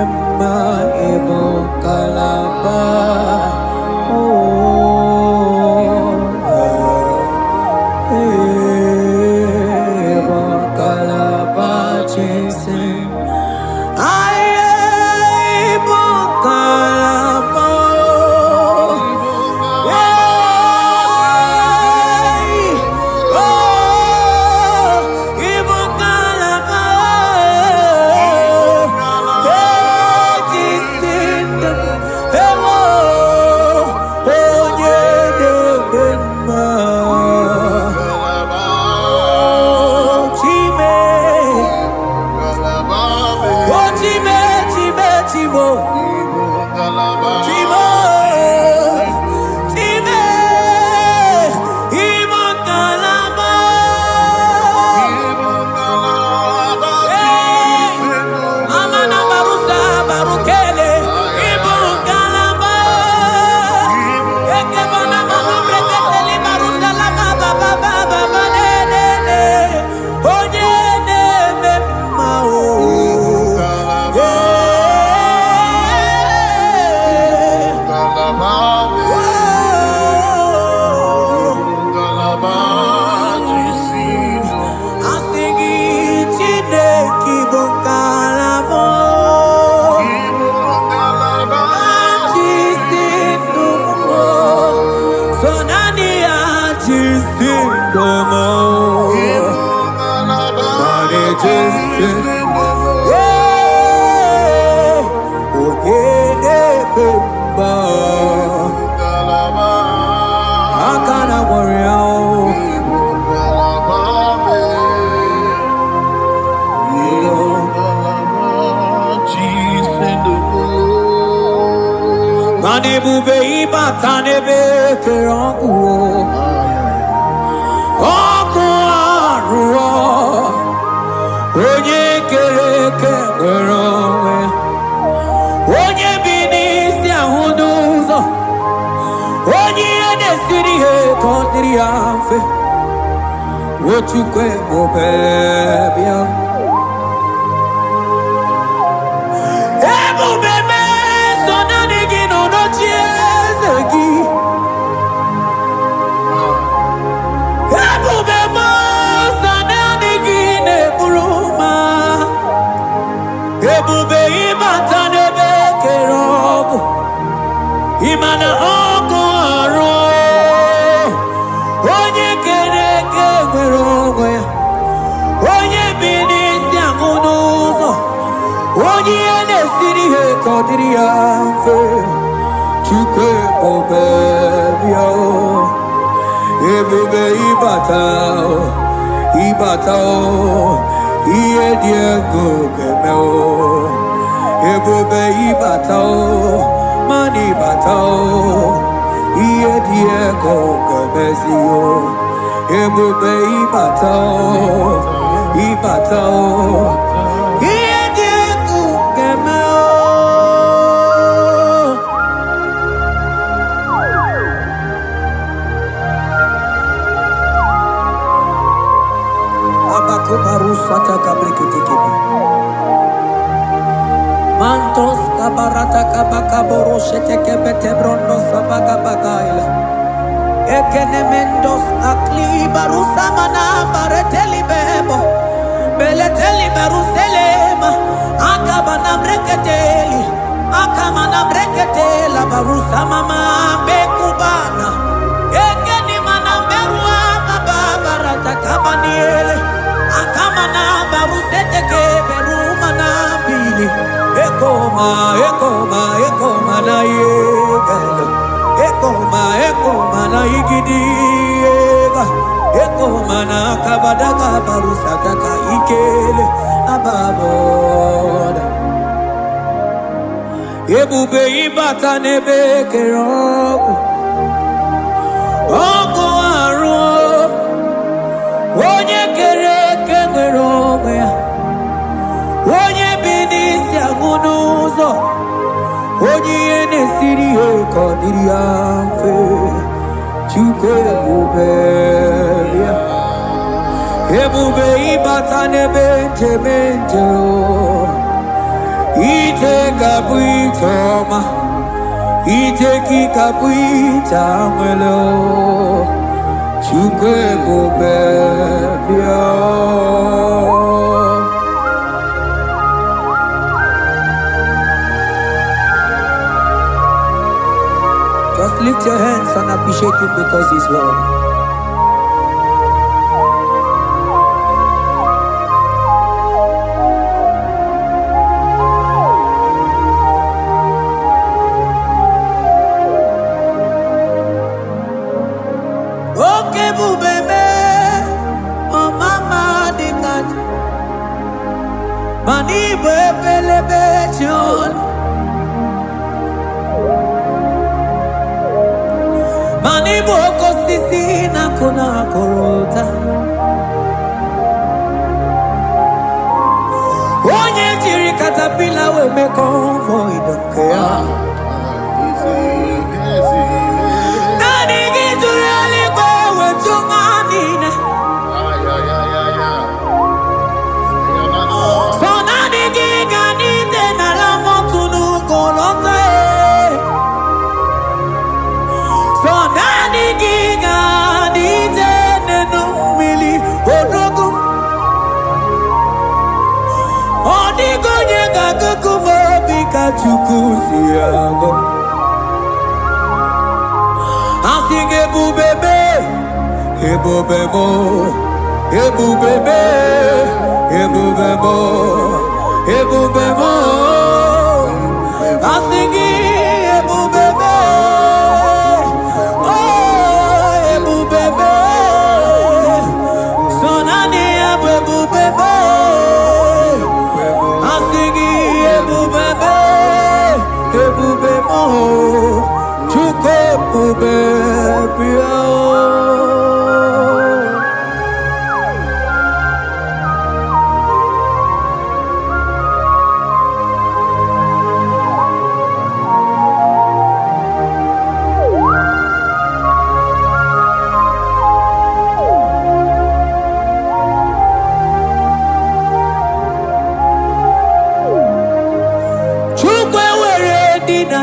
domo manejese ogene bemba akana warrior Manebube ibatanebe kerangu Oku aruo Onye kereke weronwe Onye binisi ahunuzo Onye enesiri he kondiri afe Wochukwe mobebia Ebubeme sonanigi no chiezegi Ebubeme sonanigi ne buruma Ebube imatanebe kerogu Imana oku aro Onye kereke werogwe Onye binisi amunuzo Onye enesiri he kodiri afe Chukwe bobebia Ebube ibatao Iye diego gemeo Ebube ibatao Mani batao Iye diego gemezio Ebube ibatao Iye diego gemeo Abakubarusata kabriketikebe Mantos kabarata kabakaborosete kebetebrondo sabagabagaila Ekenemendos akli barusa mana bareteli bebo Beleteli baruselema Akabana breketeli Akamana breketela barusa mama bekubana Ekeni mana berua babarata kabaniele Akamana barusete keberuma na bili Ekoma na yegala Ekoma na igidiega Ekoma na kabadaga barusata ka ikele ababoda Ebube ibata nebe kerogu Ogo aruo Onye kereke werogwe Onye binisi amunuzo Onye enesiri he kodiri afe Chukwe bubebia Ebube ibata nebe njemenje Ite kabuitoma Ite kikabuita mwelo Chukwe bubebia Just lift your hands and appreciate him because he's worthy. Okay, bubebe, oh mama dikat, mani bebelebe chon. Mani boko sisi na kuna korota Onye jiri katapila we me convoy don't care Nani gijuri alikwe we chunganine So nani giganite na la motunu kolota So nani giga nije nenu mili odogu Odigo nyega kukumo bika chukusi yago Asige bubebe ebubemo, ebubebe, ebubemo, ebubemo. Asingi ebubebe, oh ebubebe. Sonani ebubebe, asingi ebubebe, ebubemo. Chuko ebubebe.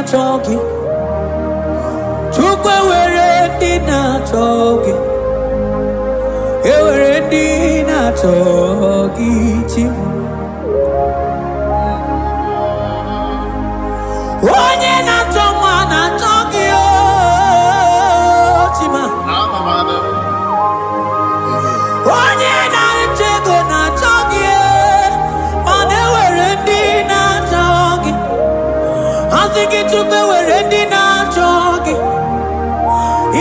Chogi, chukwe were dina chogi, ewere dina chogi chim. Onye na choma na chogi o chima. Onye na chego na chogi mane were dina chogi. Asiki chukwe were dina chogi,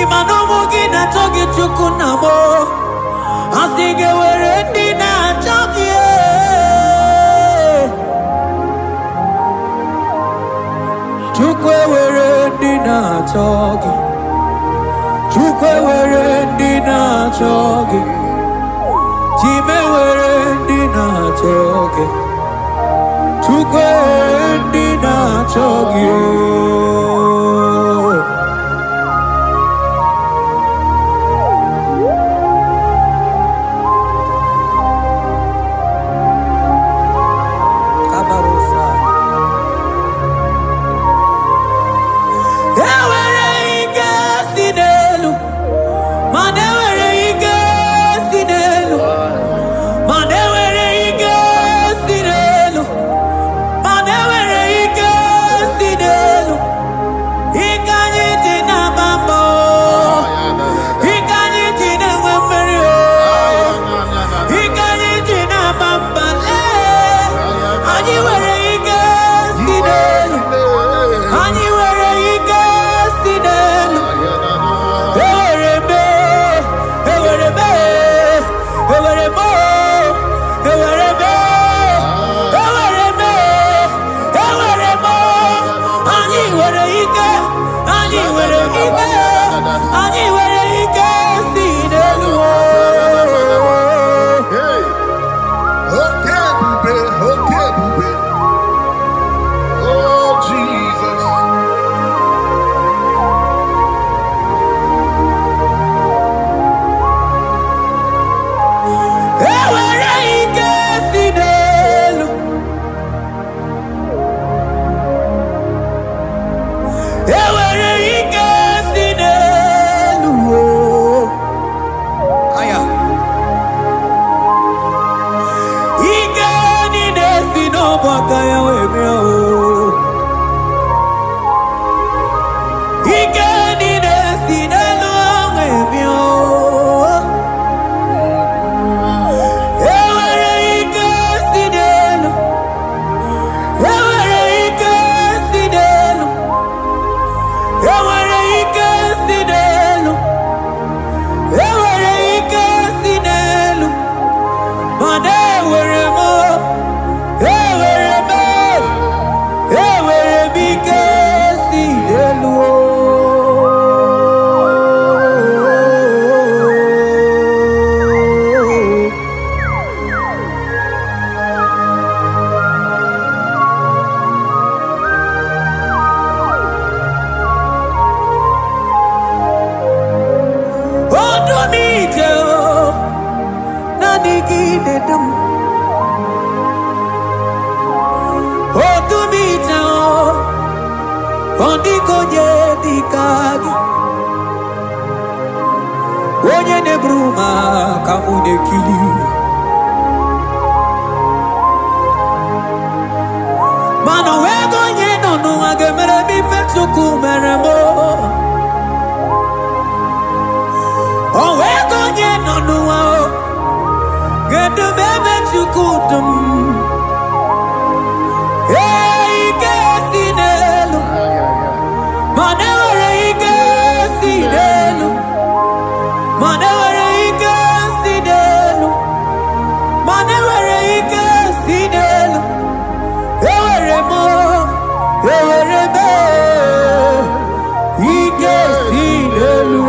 imanomo gina chogi chukunamo. Asiki were dina chogi, chukwe were dina chogi, chukwe were dina chogi, chime were dina chogi. Chukwe dina chogi. Kabarosa. Ewere ike sinelu, manewere ike sinelu, manewere ike sinelu. Onye ne bruma kamu ne kili. Mano wego nye no agemere mi fetsuku meremo. O wego nuao gedu bebe chukudum ike sinelu manewere ike sinelu manewere ike sinelu manewere ike sinelu ewere mo ewere me ike sinelu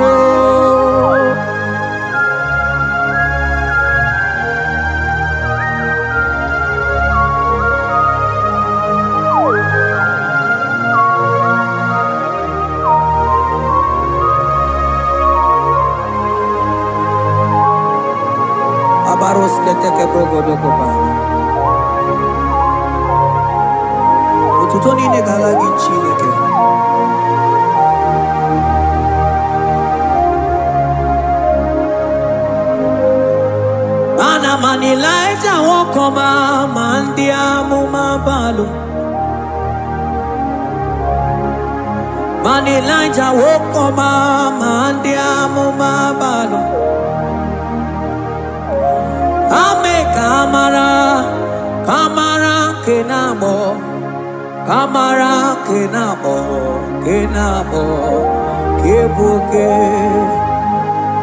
Abaros keteke brogodoko bana. Ututoni negalagi chineke. Mana manilaita wokoma mandia mumabalo. Manilaita wokoma mandia mumabalo. Ame kamara, kamara kenamo, kamara kenamo, kenamo, kebuke,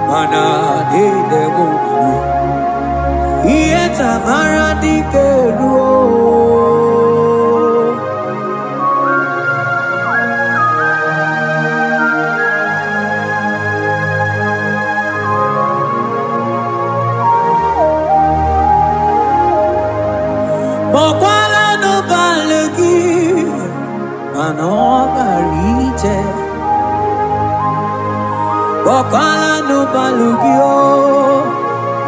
mana de debuke, iye tamara dikeluo. Bokwala no balegi, mano barite. Bokwala no balegi o,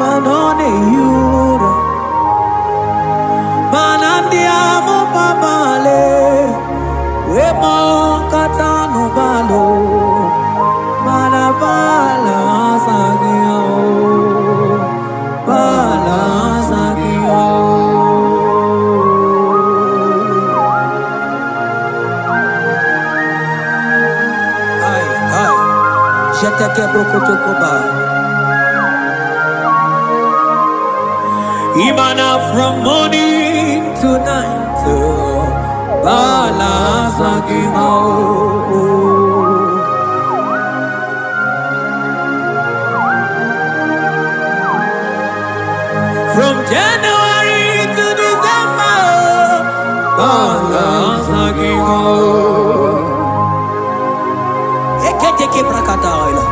mano ne yura. Manandi amo babale, we mo kata no balo, manabala sagio, bala sagio. Jeteke brokotokoba. Imana from morning to night, bala sagimo. From January to December, bala sagimo. Eketeke brakata oila.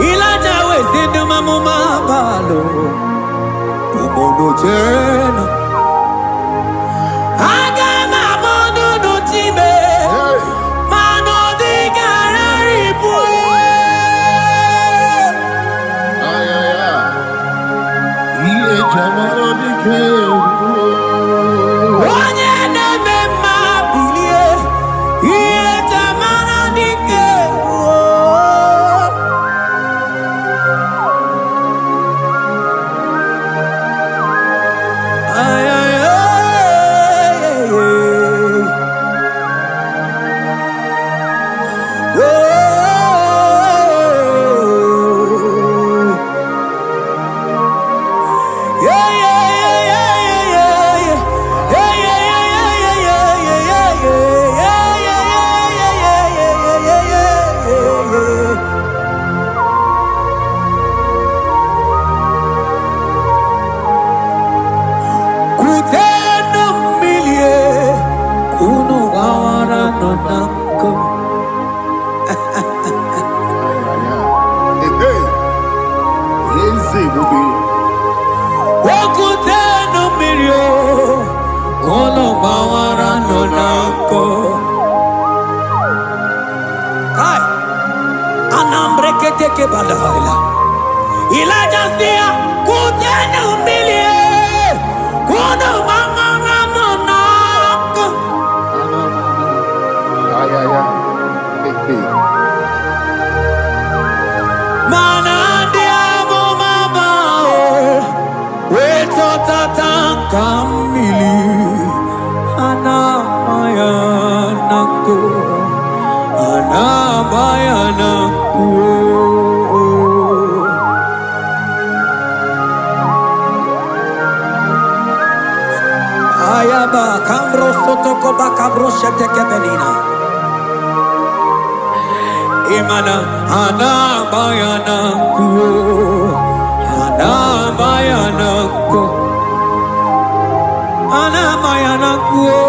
Ilaja we zindu mamuma balo. Umono jena. Aga mamono no tibe. Mano di garari pue. Iye jamaro di keu. Onye neme mabilie. Iye tamana dike. Ay ay ay. Kuteno milie kuno wawara no nanko. Wakuteno milio kuno wawara no nanko. Kai anambre keteke balaila. Ilaja sia kuteno milie kuno wawara no nanko. Mana diamo mabao, we totata kamili, ana maya nako, ana maya nako. sotoko bakabro sheteke benina. Imana hana bayana kuo, hana bayana ko, hana bayana kuo,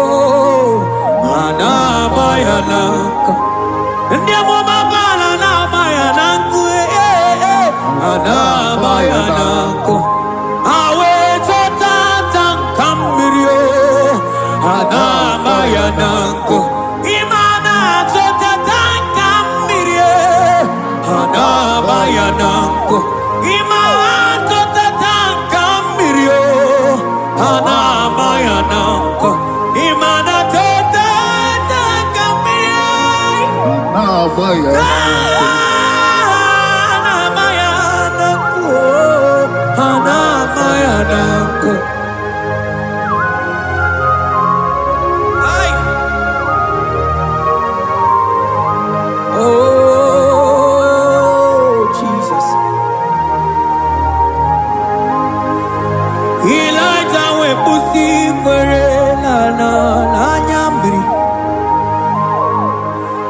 hana bayana ko. Ndiamo mabala na bayana kuo, hana bayana ko. Awe tata kambirio, hana bayana ko. Imana tata Hanabayanako Imato Tatankambirio Hanabayanako Imana Tatankambirio Hanabayanako Hanabayanako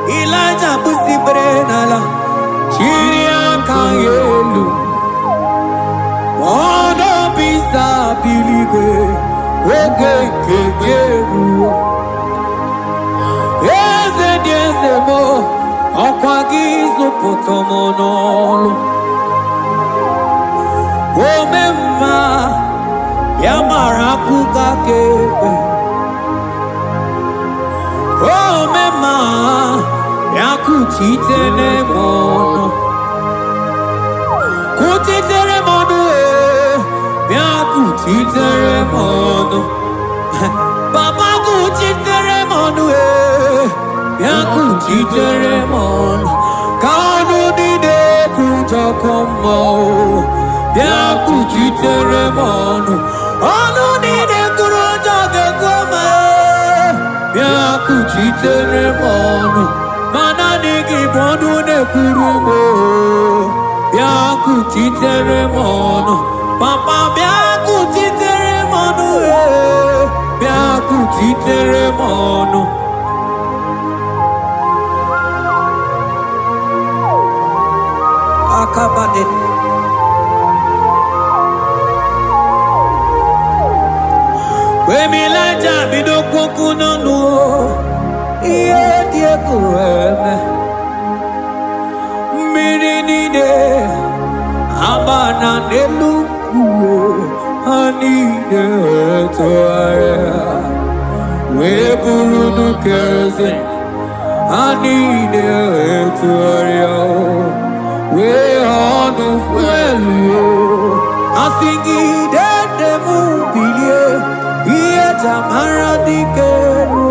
Elijah busi brenala chiria kayelu mono bisa biligwe oge kegeru eze diezemo okwagizo potomonolo omemma yamarakuga kebe omemma yakuchitere mono kuchitere mono yakuchitere mono papa kuchitere mono yakuchitere mono kanu dide kujokomo yakuchitere mono onu dide kujokomo yakuchitere mono Mananigi bodu ne kurumo Biakuchitere mono Papa biakuchitere mono Biakuchitere mono Akabade Wemilaja bidokwoku nono Iye dieko eme Mirinide Abana nelukuo Anide etoaya Weburudu keze Anide etoaya Wehanu fuelio Asingi dede mubilie Iye tamara dikero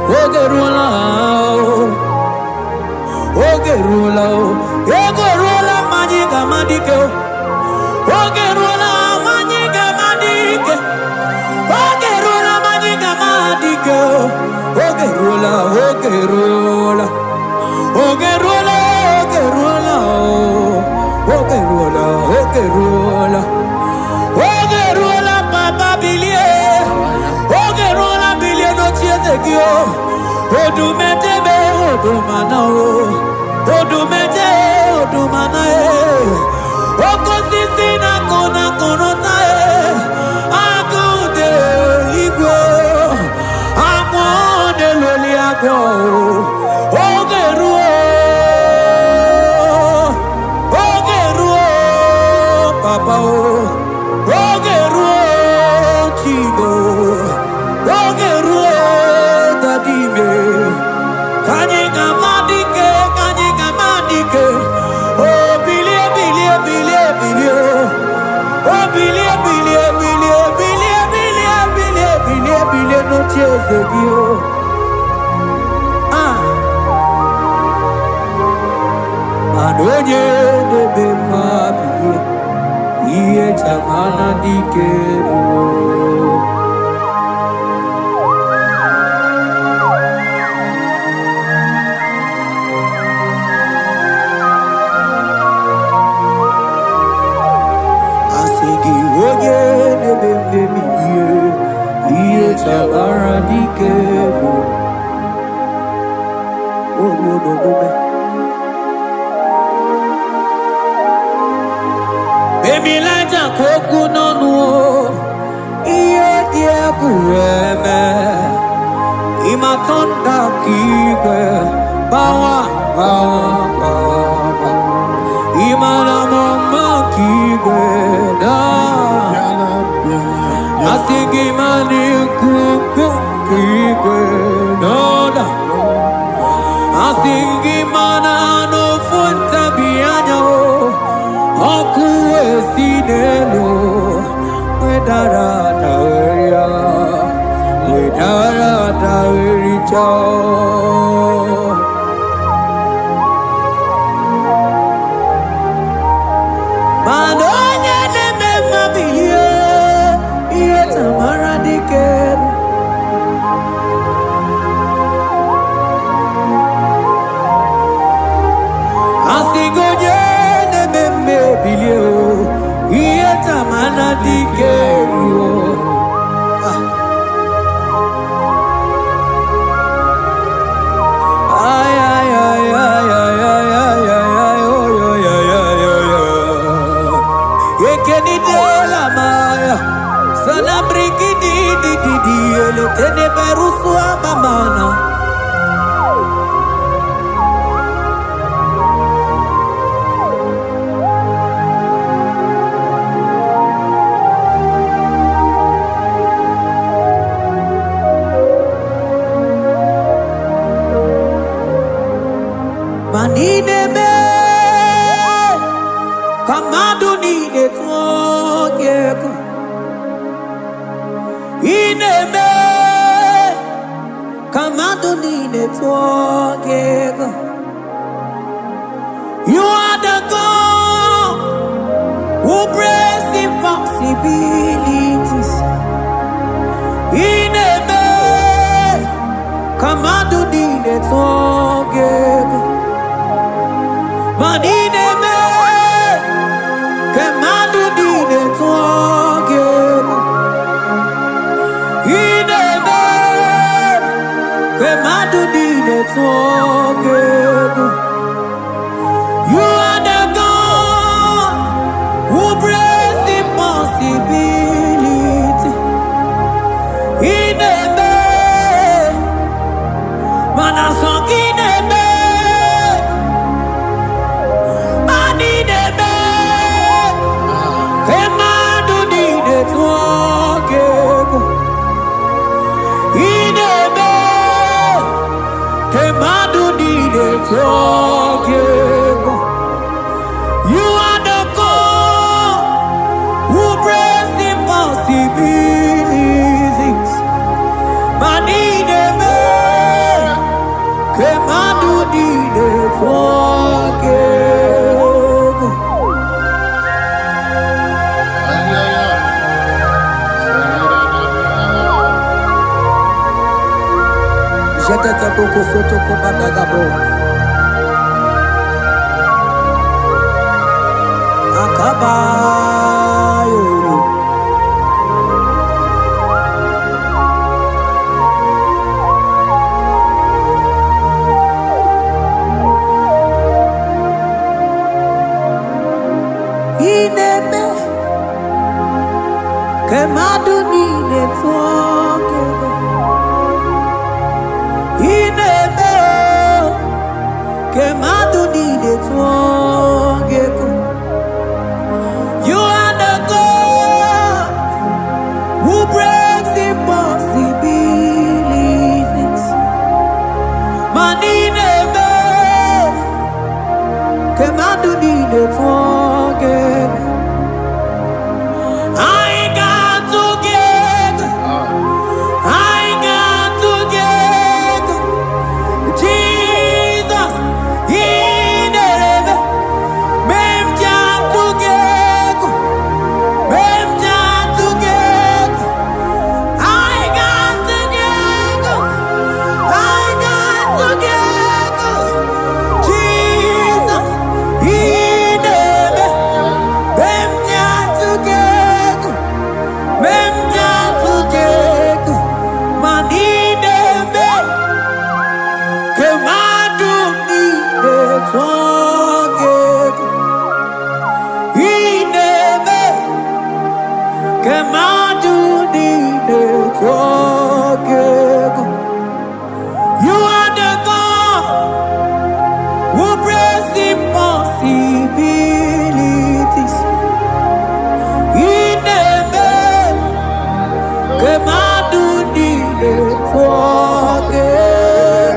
Ogerula, Ogerula, Ogerula, Magica Madike, Ogerula, Magica Madike, Ogerula, Magica Madike, Ogerula, Ogerula, Ogerula, Ogerula, Ogerula, Ogerula, Papa Billy, Ogerula, Billy, no Chiezekio. Odumetebe, odumana o, odumete, odumana e, okosisi na kona konota e, akude igwe, amode loli agwo, ogeruo, papa o, ogeruo, chigo, ogeruo, dadime. Kanyika madike, oh bilie, oh bilie, no chezegio. Manonye debe mabilie, iye chamana dikero. Oye, dakikwe bawa bawa imana mama kigwe da asigi mani kuku kigwe da asigi mana no funta bianya okuwe sinelo wedara daweria wedara dawericha Madonya neme mabiye iye tamara diker Asigonye neme mebiye iye tamara diker Ay ay ay ay ay ay ay ay Ekeni de la maya sana briki di ele tene berusu amamana manine me kamadu ni de tokeko ineme kamadu ni de tokeko you are the God who breaks impossibilities ineme kamadu ni de tokeko manine me Kemadu di de tokeko Ineme Kemadu di de tokeko You are the God who breaks impossibility Ineme Manasong ineme Anineme Kemadu di de tokeko Ineme Kemadu di de tokeko You are the God who breaks impossibilities Manineme Kemadu di de tokeko Jetete boko soto ko badagabo Akabayo Ineme Kemadu ni netokeko Ineme Kemadu ni netokeko You are the God who breaks impossibilities Manineme Kemadu ni netokeko I got together Jesus, Ineme who brings impossibilities. In a man, come on, do need it forget.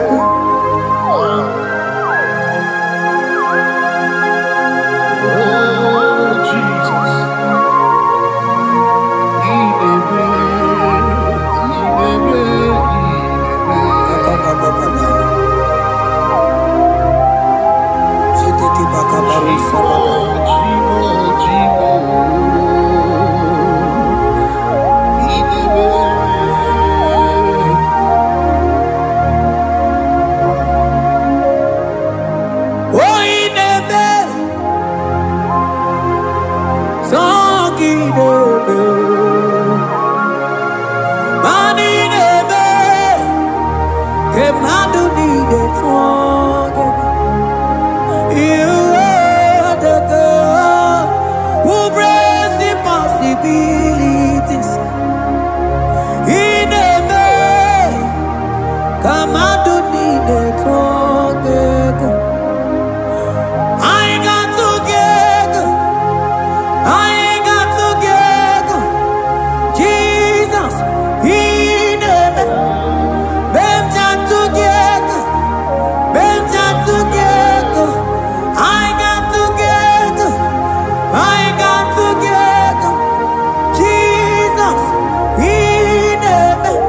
You are the God who brings impossibilities. In a man, come on, do need it forget. I ain't got to get, I ain't got to get Jesus. In a man, them just to get, them just to get. I got to get, I got to get Jesus. In a man,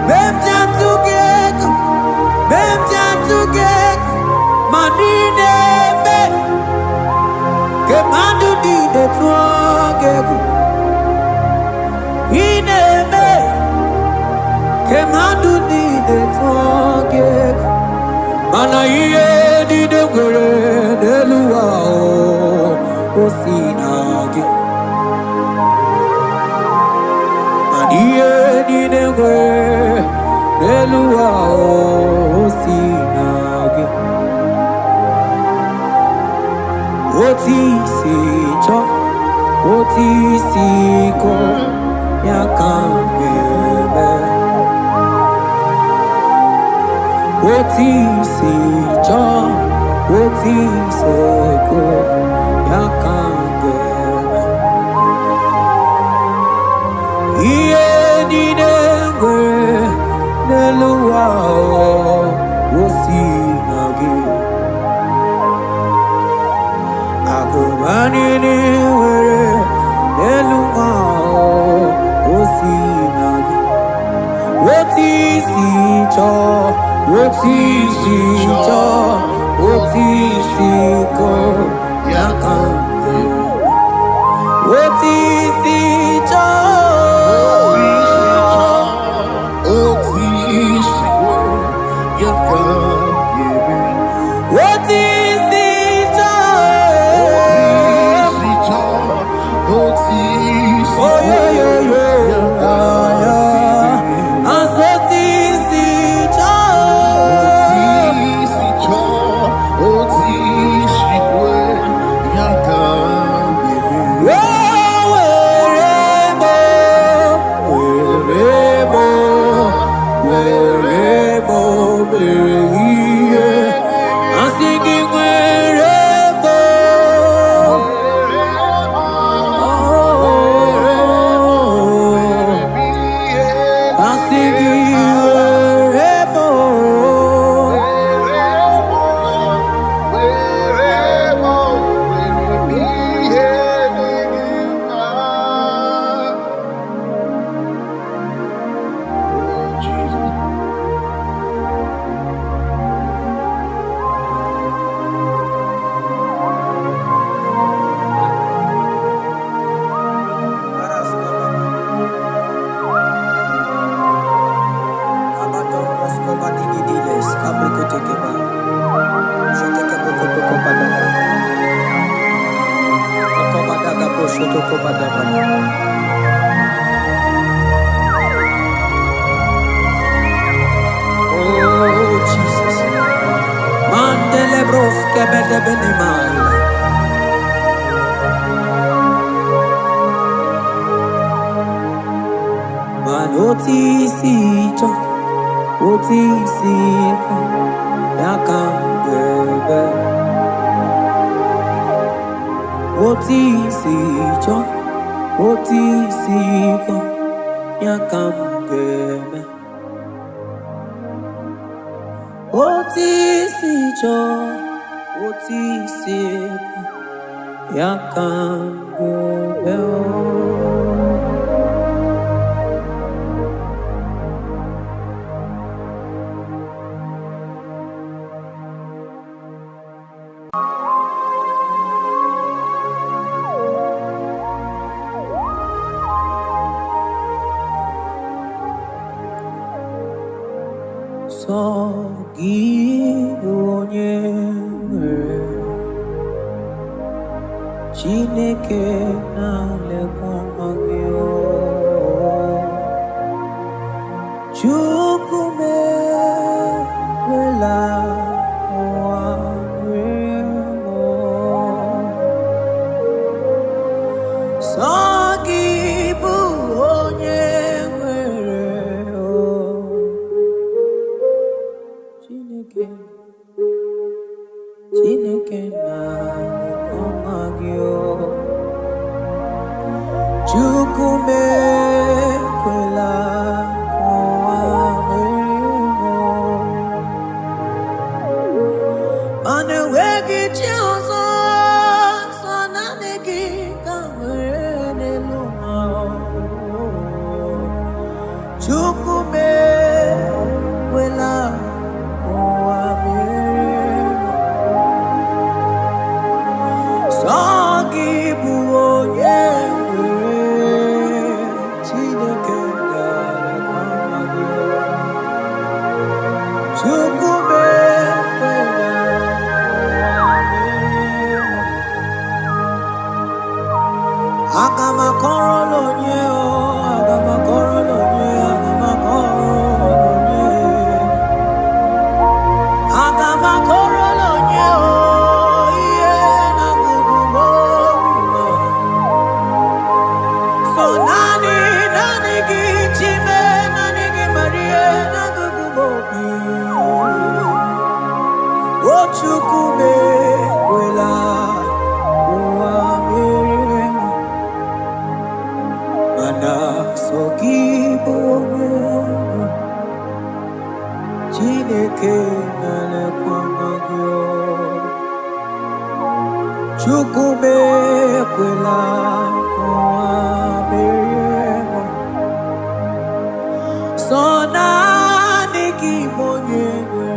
them just to get, them just to get. Money name, come on, do need it forget. In a man, come on, do need it forget. Mana iye di dogere deluwa o sinage. Mana iye di dogere deluwa o sinage. Oti si cho, oti si ko yakambebe. Oti si cho, oti se ko yakambebe. Iye ni dengwe neluwa o sinage. Agobani ni were neluwa o sinage. Oti si cho, oti si cho, oti si ko yakambebe. Oti si cho, oti si cho. Oh yeah yeah yeah, yeah. Asoti si cho. Oh Jesus, Mandele bros kebede benimai. Manoti si cho, oti si ko, yaka otisicho otisiko yakambeme otisicho otisiko yakambeme Sogibonyeme Chineke nalekwamagio Chukume kwela wamremo Sogibonyeme Chineke nalekwamagio Chukume kwela wamremo Manewegi chiozo sonanegi kamene lumao Chukume kwela Chukume kwela wamremo Mana sogibonyeme Chineke nalekwamagio Chukume kwela wamremo Sonanegi bonyeme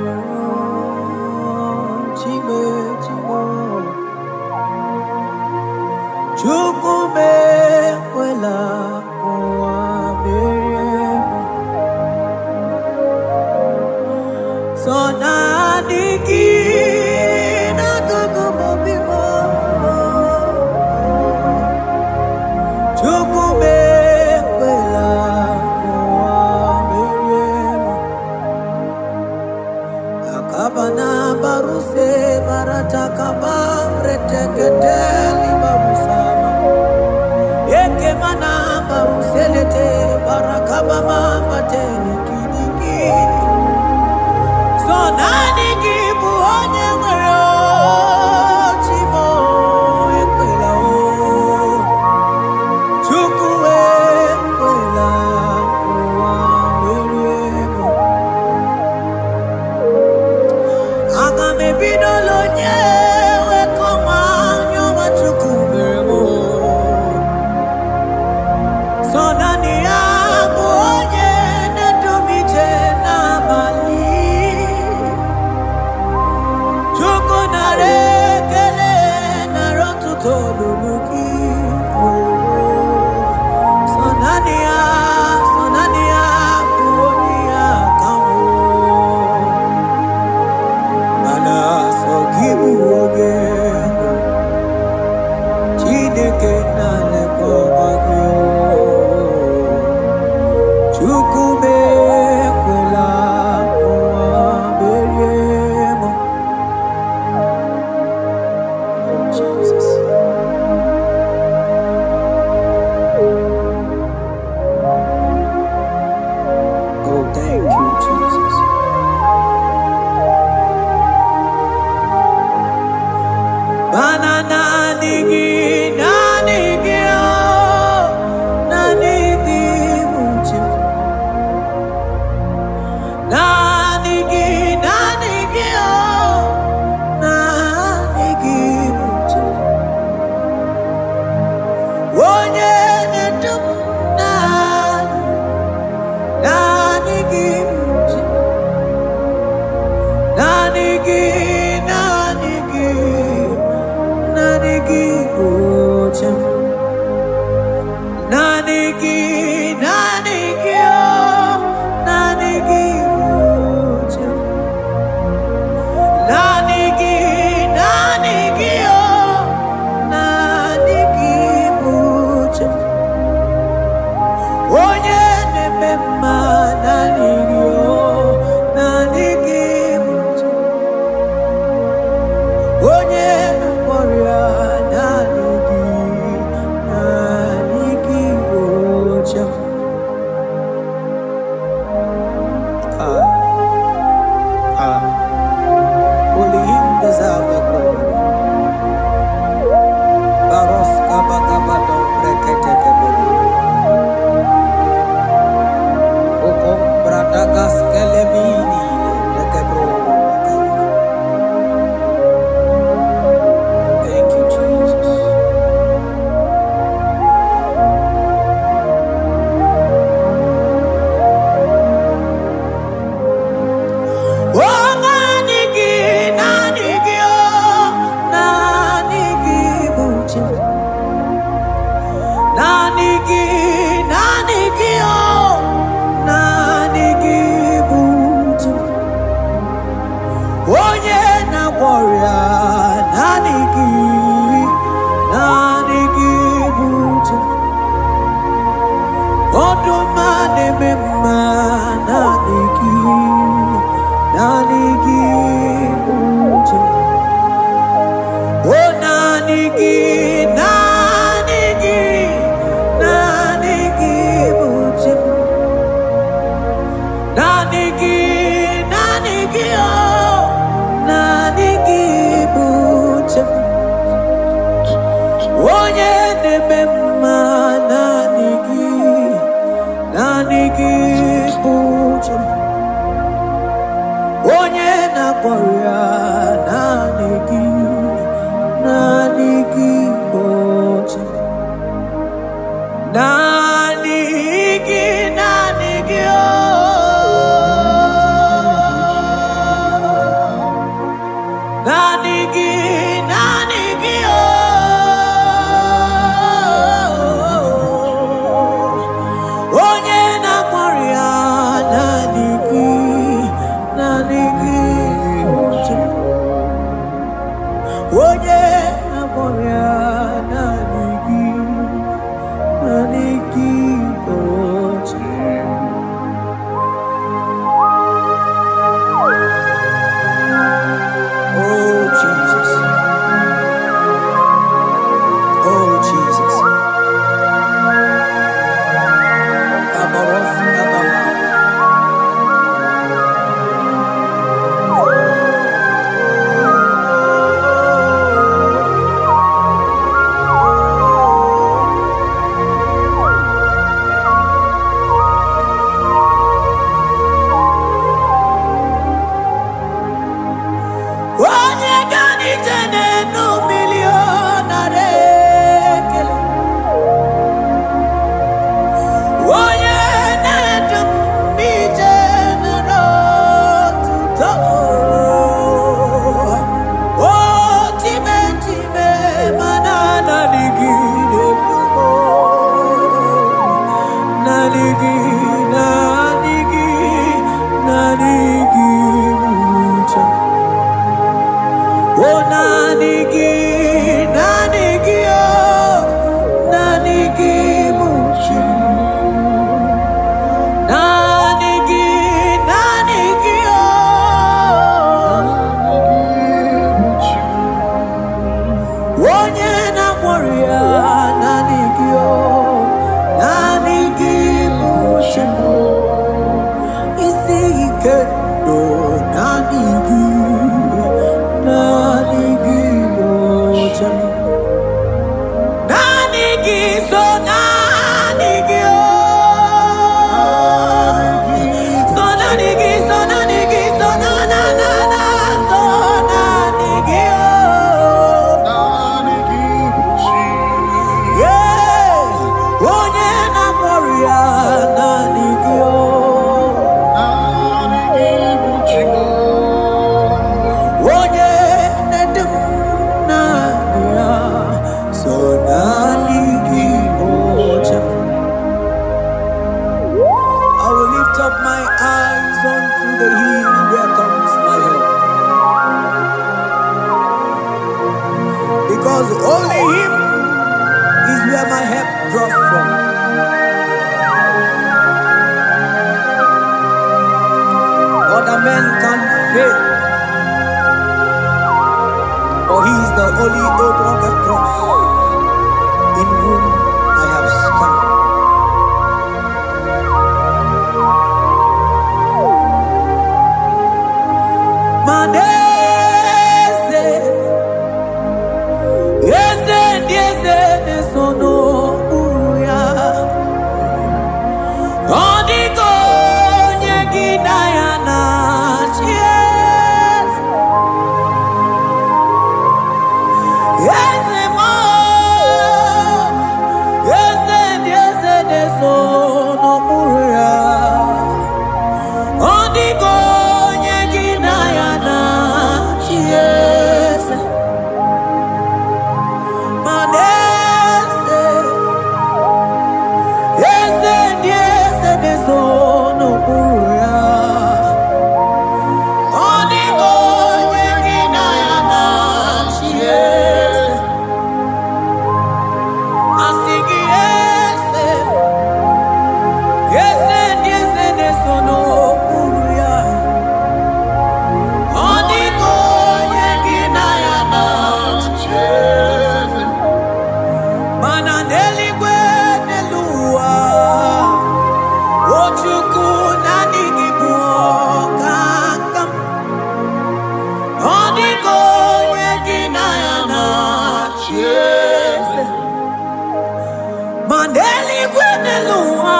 Chukume kwela wamremo Sonanigi nakukubobimo Chukume kwela wamremo Akabana baruse baratakaba reteketeli barusama Ekemana baruselete barakaba mama tele kidiki Sonani gibu onye nwere chimo ekwela o Chukwu ekwela ụwa meremo Aga m ebido lonye wekọma nyoma Chukwu meremo Sonani ya bụ onye na-edumije n'abalị Chukwu nara ekele nara ọtụtụ olulu gị Sonani ya bụ onye ya ka nwụ Mana sọ gị bụ Nani cross in whom I have scanned. Manese, yese, nesono uya. Odiko nyegina yana chies. Yese mo, yese, nesono uya. Odiko nyegina yana chies. Manese, yese, nesono uya. Odiko nyegina yana chies. Asigi yese, nesono uya. Odiko nyegina yana chies. Mananeli gwenelua. Ochuku nanigi buokakam. Odiko nyegina yana chies. Maneli gwenelua.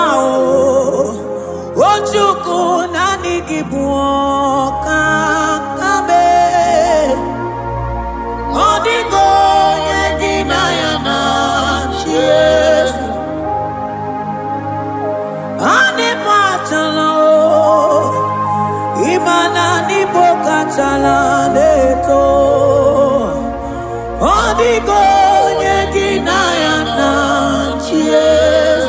Ochuku nanigi buokakabe. Odiko nyegina yana chies. Ane machala imana ni boka chala leto. Odiko nyegina yana chies.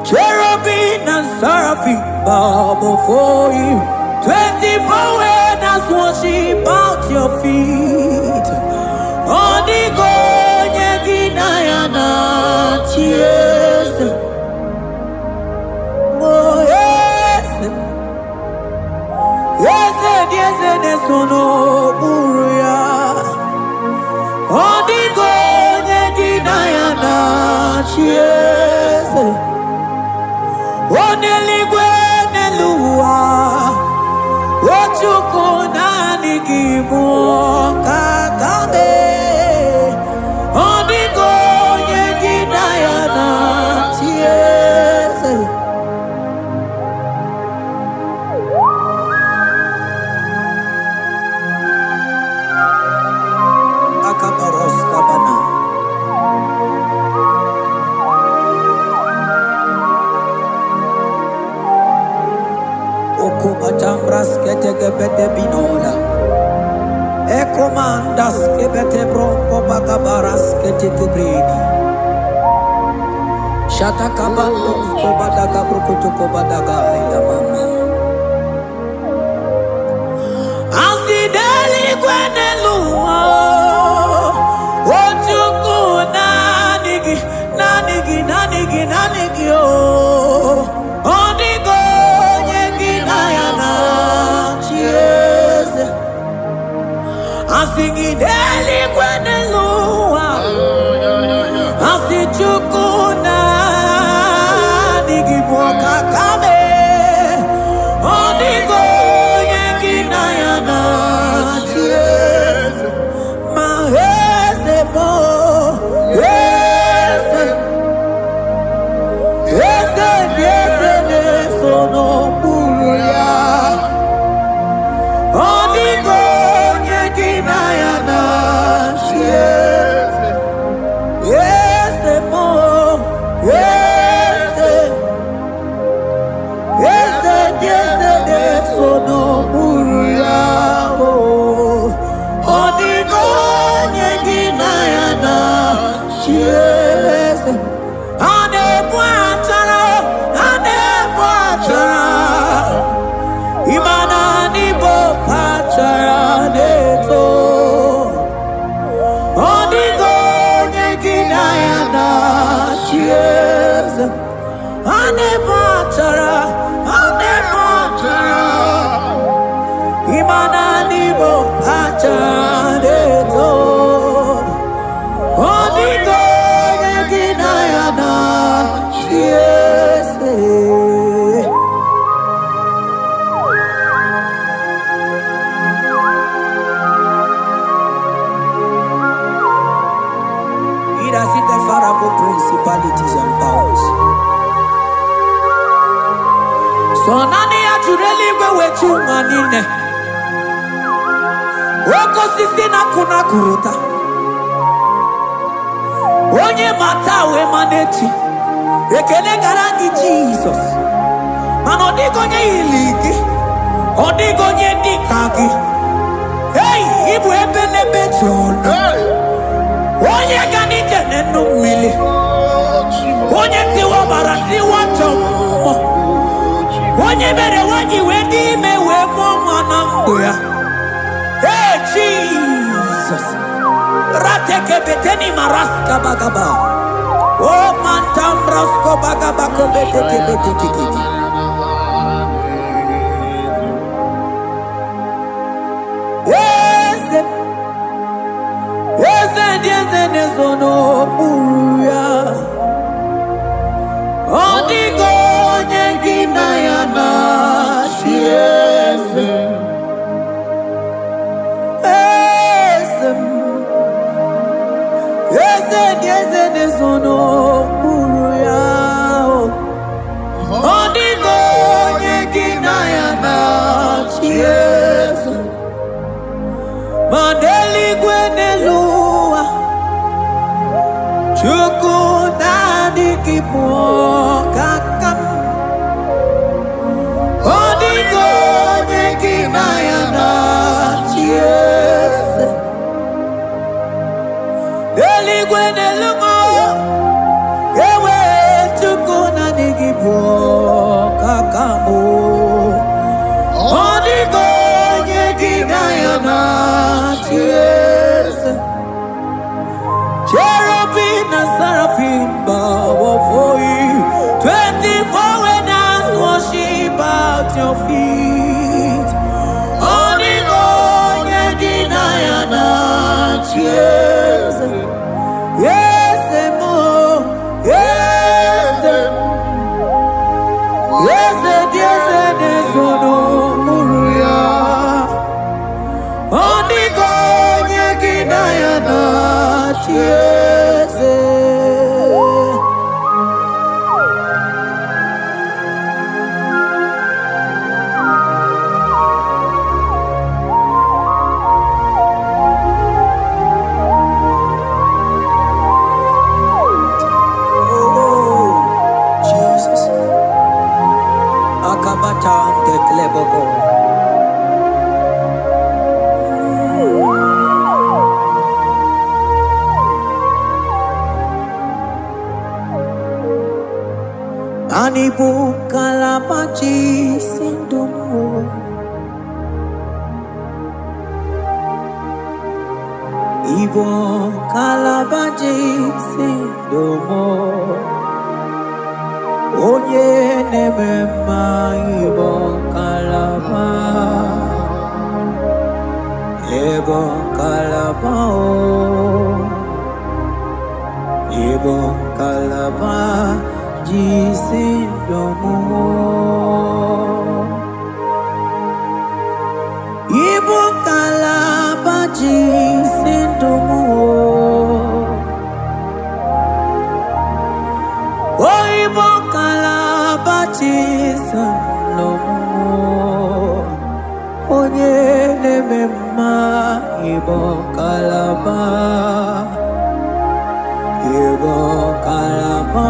Cherubim and seraphim bow before you. 24 elders worship at your feet. Odiko nyegina yana chies. Oh yes, nesono uya. Odiko nyegina yana chies. Oneligwe nelua. Ochuku nanigi buokakabe. Odiko nyegina yana chies. Akabaros kabana. Okomatambras ketegebete binola. Ekomandas kebete bronco bagabaras ketekebrini. Shatakabandos kobadaga brukutu kobadaga ila mama. Asideli gwenelua. Ochuku nanigi oh. Odiko nyegina yana chies. Asigideli gwenelua. Asichuku nanigi buokakabe. Odiko nyegina yana chies. Mahese mo, yese, nesono uya. Odiko nyegina yana chies. Yese mo, yese, nesono uya. Odiko nyegina yana chies. Ane buatara. Imana ni bokachara neto. Odiko nyegina yana chies. Ane buatara. Imana ni bokachara neto. Sonani ya jureli gwe wechu manine. Woko sisi na kuna kuruta. Onye matawe manechi. Ekele garangi Jesus. Man odigonye iligi. Odigonye dikagi. Hey, ibu ebele bejono. Onye gani jene numili. Onye tiwa barati wachomo. Onye mere wanyi wedi mewe mwana ya. Hey Jesus. Rateke beteni maraska bagaba. Oh mantambrasko bagaba kobeteke beteke. Yes, nezono buruya. Odigo nyengina ya na chieze. Yes, nezono buruya. Odigo nyengina ya na chieze. Mandeli gwenelua. Chuku nadi kipo kakam. Odigo nyekina ya na chiese. Deli gwenelungo. Ewe chuku nadi kipo kakamu. Odigo nyekina ya na chiese. Cherubim and seraphim bow before you. 24 elders worship at your feet. Odigo nyekina ya na chiese. Yes, mo. Yes, yes, nesono muruya. Odigo nyekina ya na chiese. Oh, Jesus. Akabata tekleboko. Anibu kalabachi sindumo. Ibo kalabachi sindumo. Onye nemema ibo kalaba. Ibo kalaba o. Ibo kalaba. Jisindomo. Ibo kalaba jisindomo. Oh, Ibo kalaba jisindomo. Onye nemema Ibo kalaba. Ibo kalaba.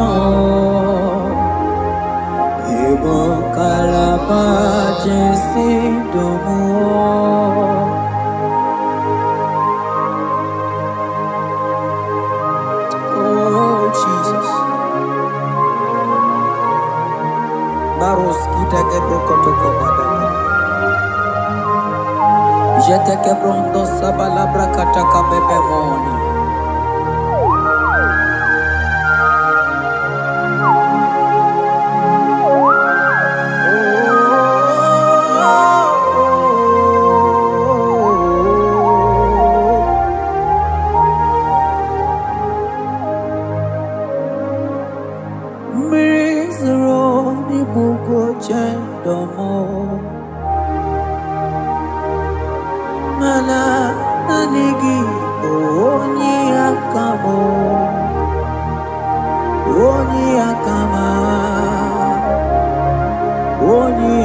Ibo kalaba jisindomo. Oh Jesus. Baros kita kebrokotoko badana. Jete kebrondo sabalabra kataka bebemoni. Mana nanigi onye akamo, onye akama, onye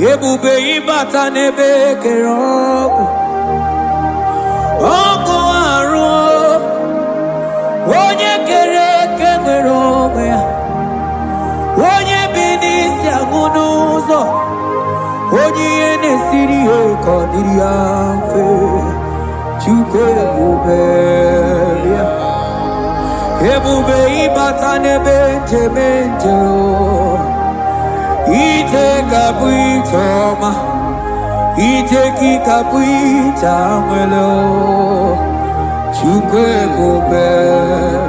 ebube ịbata n'ebe kere ọgwụ ọgụ arụ onye kere eke nwere onwe ya onye bi n'isi agụ n'ụzọ onye ihe na-esiri ihe ka ọ dịrị ya mfe Chukwu ebube bịa ebube ịbata n'ebe njem ije ga-abụ ije ọma ije gị ga-abụ ije nwere Chukwu ebube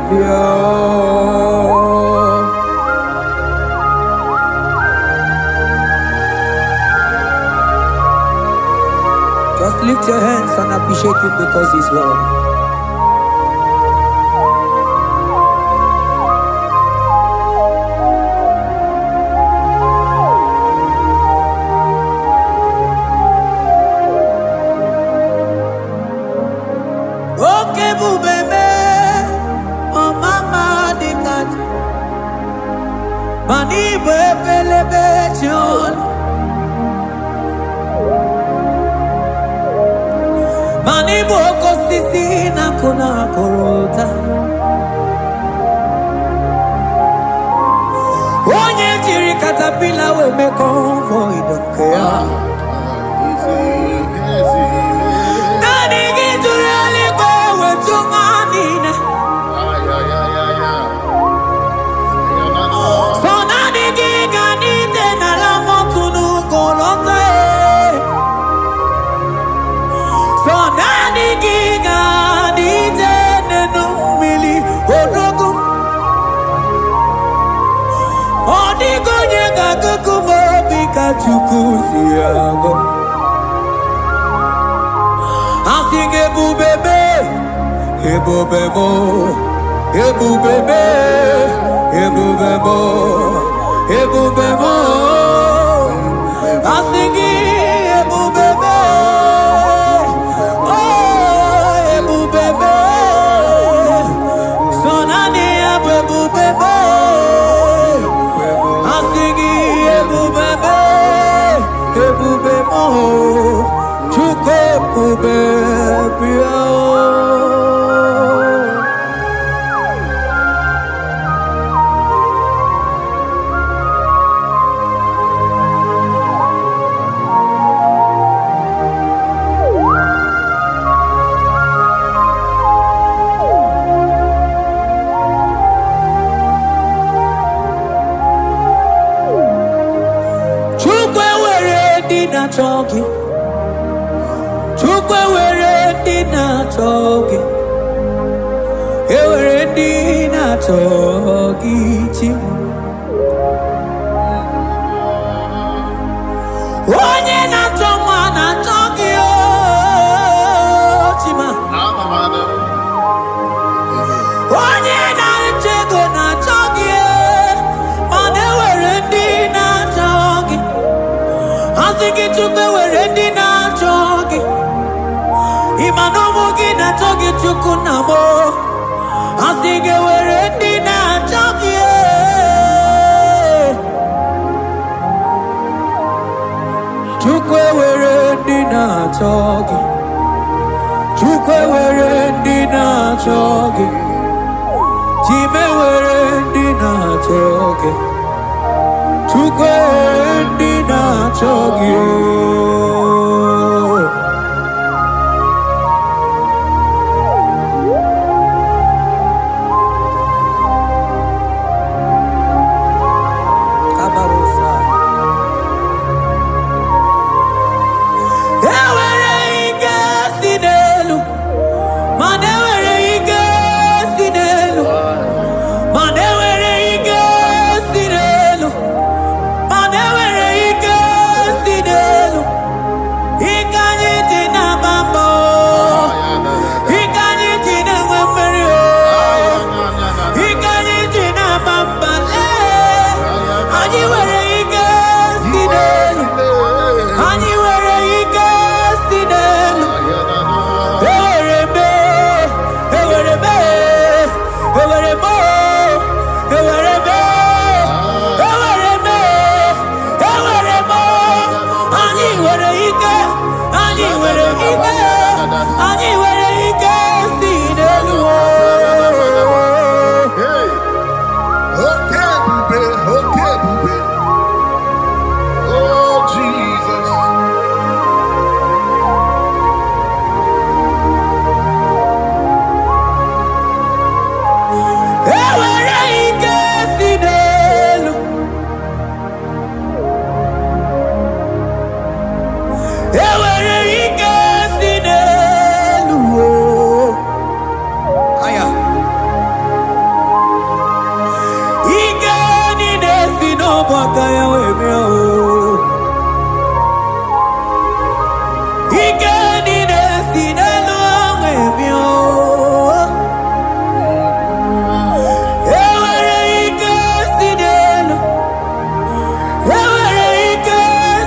bịa Just lift your hands and appreciate him because he's worthy. Okay, bubeme, oh mama dikat, mani bebelebe chon. Mani boko sisi na kuna korota Onye jiri katapila we me convoy don't care Nani gijuri aliko we chunganine So nani giganite na la montunu kolota So nani giga nije nenu mili odogu Odigo nyega kukumo bika chukusi yago Asing ebubebe Ebubebo Ebubebe Ebubebo Ebubebo Asing ebubebe Chogi Chukwe were dina chogi Ewere dina chogi chi Onye na choma na chogi o chima Onye na chego na chogi Mane were dina chogi Asiki chukwe were dina chogi Imanomu gina chogi chukunamo Asiki were dina chogi Chukwe were dina chogi Chukwe were dina chogi Chime were dina chogi Chukwe dina chogi Kabarosa Ewere ike sinelu Manewere ike sinelu Manewere ike sinelu ike, anyị nwere ike si n'elu. Okay, bube. Oh, Jesus. Enwere ike si n'elu. Enwere ike si n'elu. Aya. Ike niile si n'ọbụ aka ya wee bịa o. Ike niile si n'elu wee bịa o. Enwere ike si n'elu. Enwere ike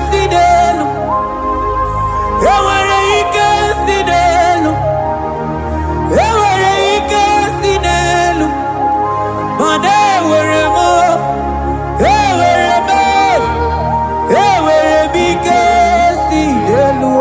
si n'elu. Enwere ike si n'elu. Enwere ike si n'elu. Mana enwere m ike si n'elu.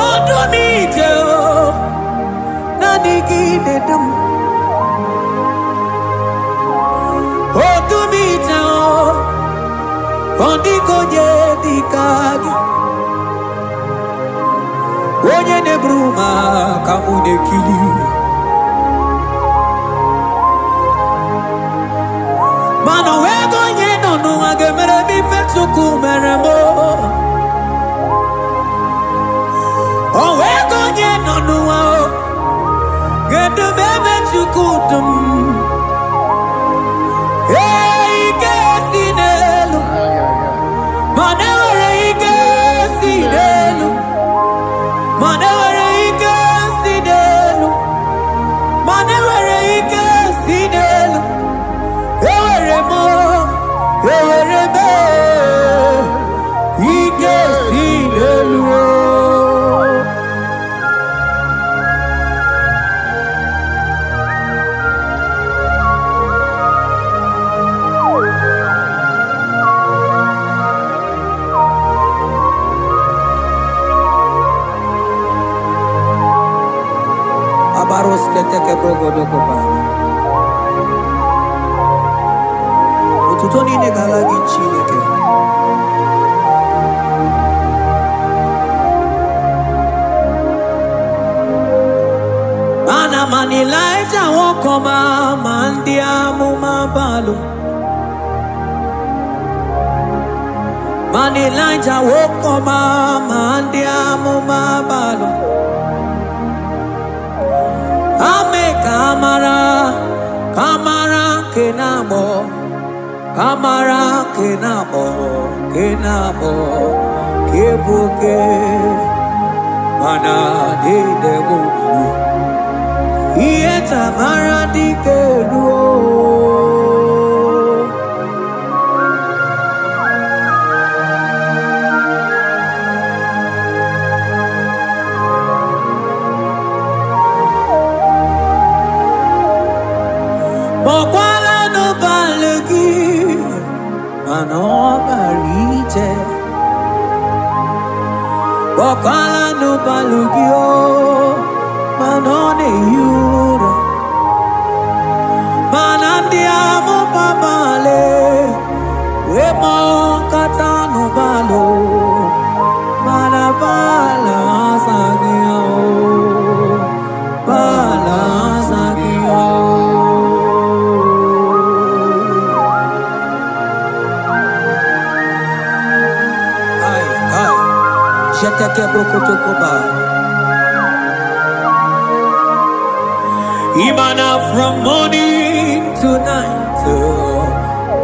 Ọdún mi jẹ́ o, nani gị na-edu m. Ọdún mi jẹ́ o, ọ dịghị onye dị ka gị. Onye na-eburu m aka mụ na-ekiri. Mana o nweghị onye nọ n'ụwa ga-emere m ife Chukwu mere m. O nweghị onye nọ n'ụwa ga-edu m ebe Chukwu dụ m. Ike si n'elu. Mana enwere ike si n'elu. Mana enwere ike si n'elu. Mana enwere ike si n'elu. Enwere m ike si n'elu. Abaros keteke brogodogo bana. Otuto niile gara gị Chineke. Mana Elijah wokoma ma ndị amụma balụ. Mana Elijah wokoma ma ndị amụma balụ. Ame kamara kenabo, kamara kenabo, kebuke mana didemu. Iye tamara dikeluo. Bokwala no balegi, mano barite. Bokwala no balegi o, mano ne yura. Manandi amo babale, we mo kata no balo, manabala sagio, bala sagio. Jeteke brokotokoba. Imana from morning to night,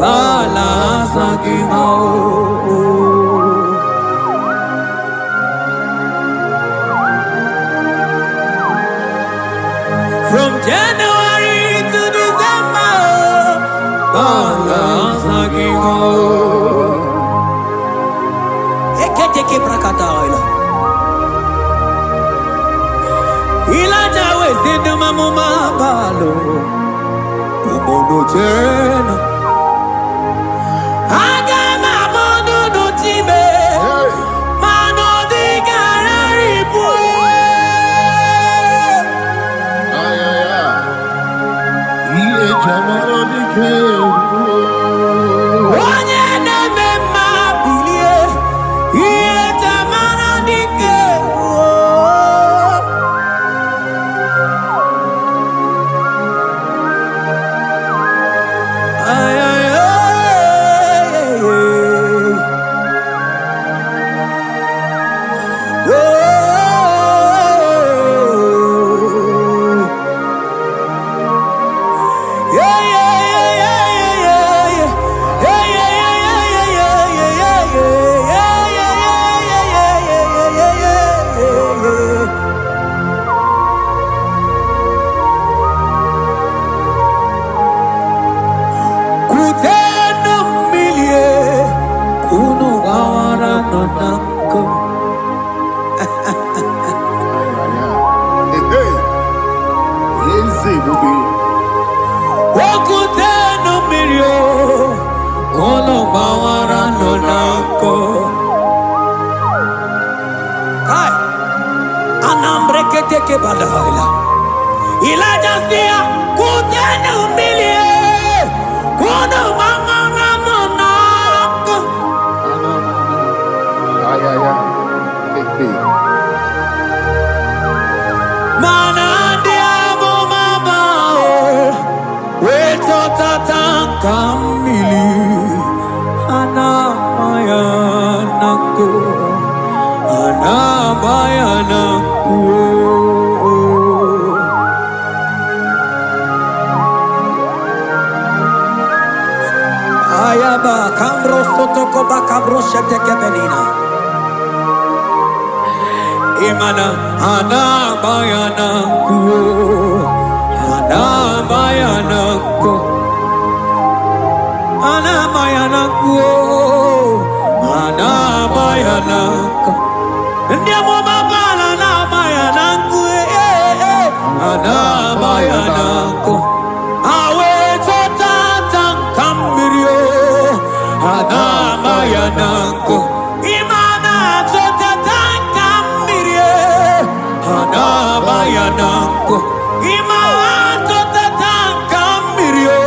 bala sagimo. From January to December, bala sagimo. Reketeke prakataila. Ilaja wezindu mamuma balo. Umono jena. Agama mono no time. Mano di gararipu. Ay, ay, ay. Iye jamaro di keu. Onye na-eme mma bilie. Iye tamara dike. Ay, ay, ay, ay, ay. Ay, ay, ay. Hey, hey. Eze bubi. Wakuteno mirio, ono bawara no nako. Kai, anambre keteke badaila. Ilaja siya kuteno milie, ono bawara no nako. Ay, ay, ay. Hey, hey. Mana diamo mabao, weto tatankamili. Anamayanaku, anamayanaku. Ayaba kambro sotoko bakabro sheteke benina. Imana anamayanaku, anamayanaku. Anamayanaku, anamayanaku. Ndiamo mabala anamayanaku, anamayanaku. Awe totata kambirio, anamayanaku. Imana totata kambirie, anamayanaku. Imana totata kambirio,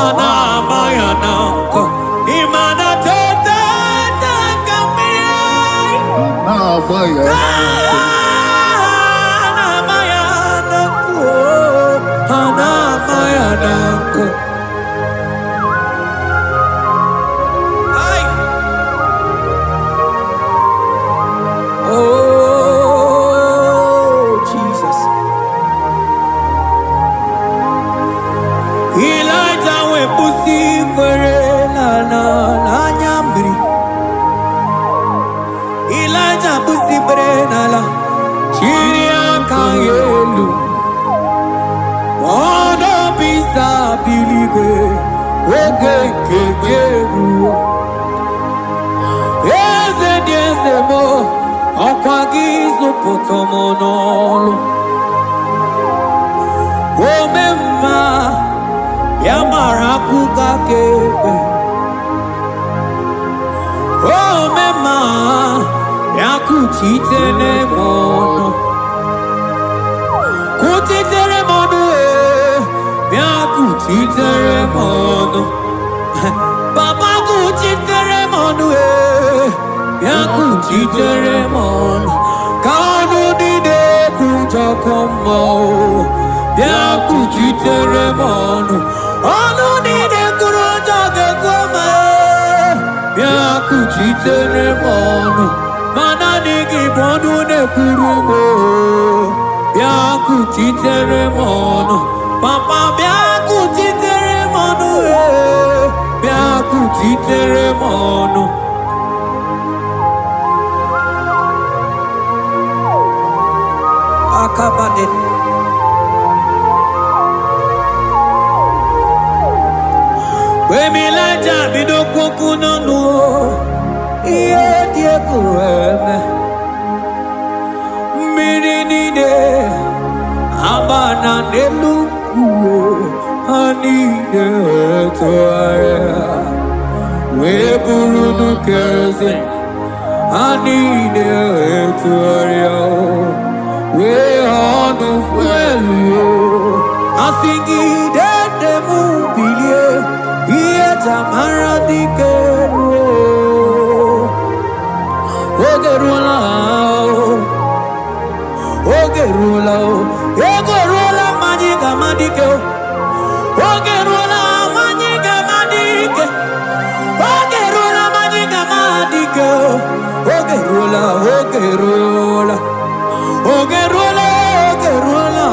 anamayanaku. Imana totata kambirie. Ah, boy. Anamayanaku, anamayanaku. Ay. Oh, Jesus. Elijah we pusi mwere na nyambri. Elijah pusi mwere la chiria kayelu. Mono bisa biligwe oge kegeru. Eze diese mo akwagizo potomonolo. Omemma yamarakuka kebe. Omemma yakuchitene mono. Kuchitere mono yakuchitere mono. Papa kuchitere mono yakuchitere mono. Kanu dide kujakomo yakuchitere mono. Anu dide kujakomo yakuchitere mono. Mana nigi bodu ne kurumo yakuchitere mono. Papa yakuchitere mono yakuchitere mono. Akabade. Wemi laja bidoko kunono. Iye Yekueme Mirinide Amana Neluku Anide Toaya Weburunu Keze Anide Toaya We honu fuelu Asingi dede mubilie Iye tamara dikeru Ogerula Ogerula Ogerula Majiga madike Ogerula Majiga madike Ogerula Majiga madike Ogerula Ogerula Ogerula, Ogerula,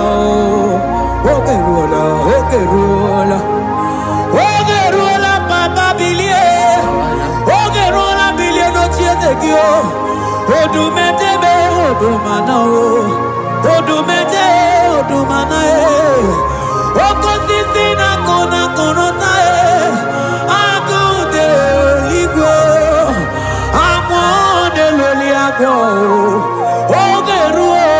Ogerula, Ogerula, Ogerula, Papa Bilie, Ogerula, Bilie no chiezekio, Odumetebe, Odumanao, Odumete, Odumanae, Okosisina kona konotae, Agude ligo, Amode loliago, Ogerula.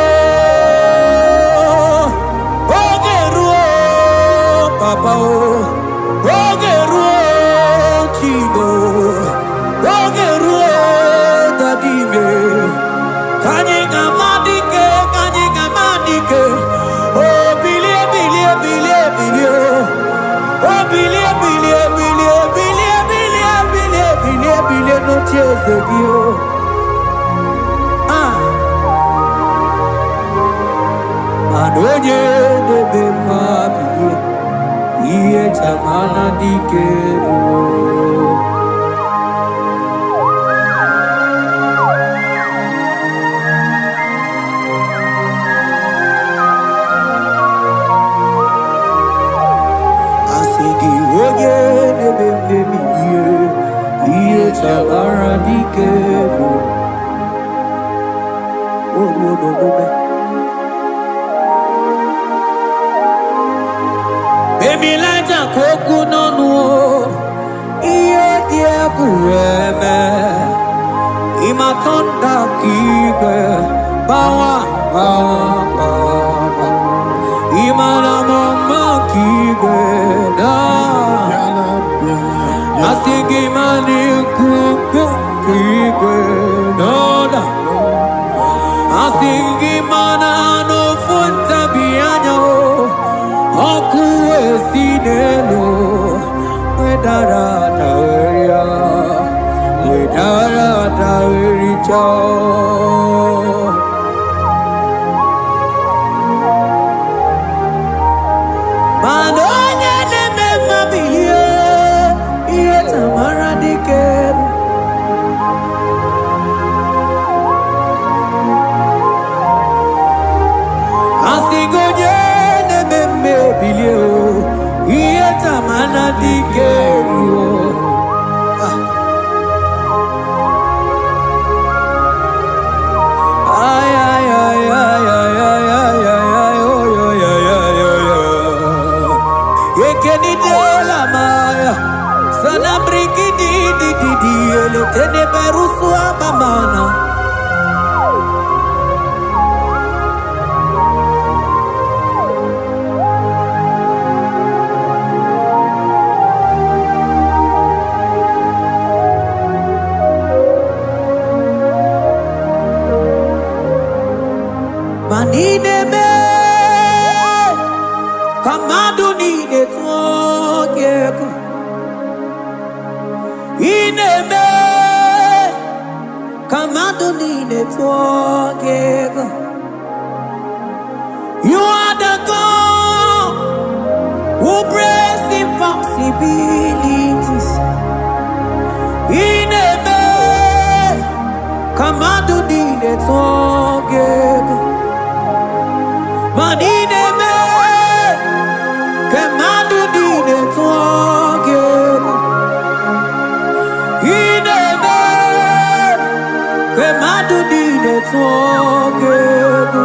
Papa, Ogeru, Chigo, Ogeru, Dadime, Kanyika Madike, oh, Billy, oh, Billy, no tears of you. Adoye, the baby. Iye tamana dikeru Asigi oye nebebe miye Iye tamana dikeru Ogodogobe Baby Laja koku nonu Iye die kueme Imatonda kike Bawa Imana mama kike Da Asigi mani kuku kike Da Asigi mana no funta bianyo Oku esinelo, wedara taweria, wedara tawericha. Madonya neme mabiye, iye tamara dikeru. Asigoje neme bilio. Iye tamana dikeru Ay ay ay ay ay ay ay ay oh yo yo yo yo yo Yekeni de la maya Sana briki di ele tene berusu abamana Manidebe Kamadu nide twogeko Inebe Kamadu nide twogeko You are the God who breaks impossibilities Inebe Kamadu nide twogeko Manidebe Kamadu nide twogeko Inebe Kamadu nide twogeko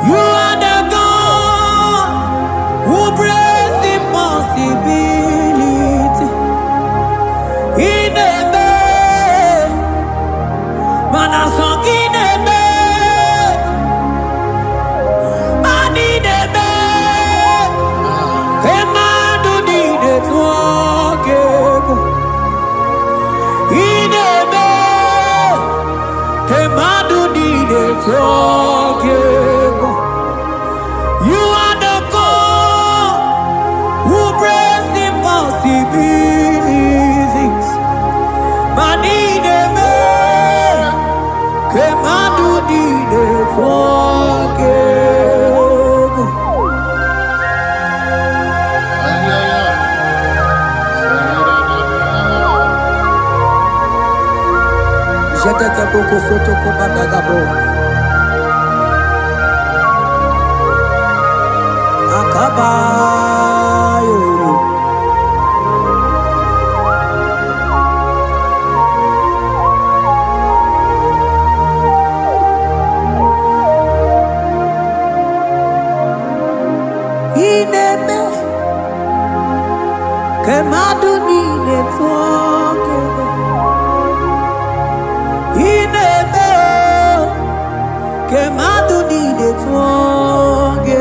You are the God who breaks impossibility Inebe forgive. You are the God who breaks impossibilities. Manideme, Kemadu dide forgive. Jeteke boko soto ko badagabo. Akabayo. Ineme kemadu ni netwoke. Ineme kemadu ni netwoke.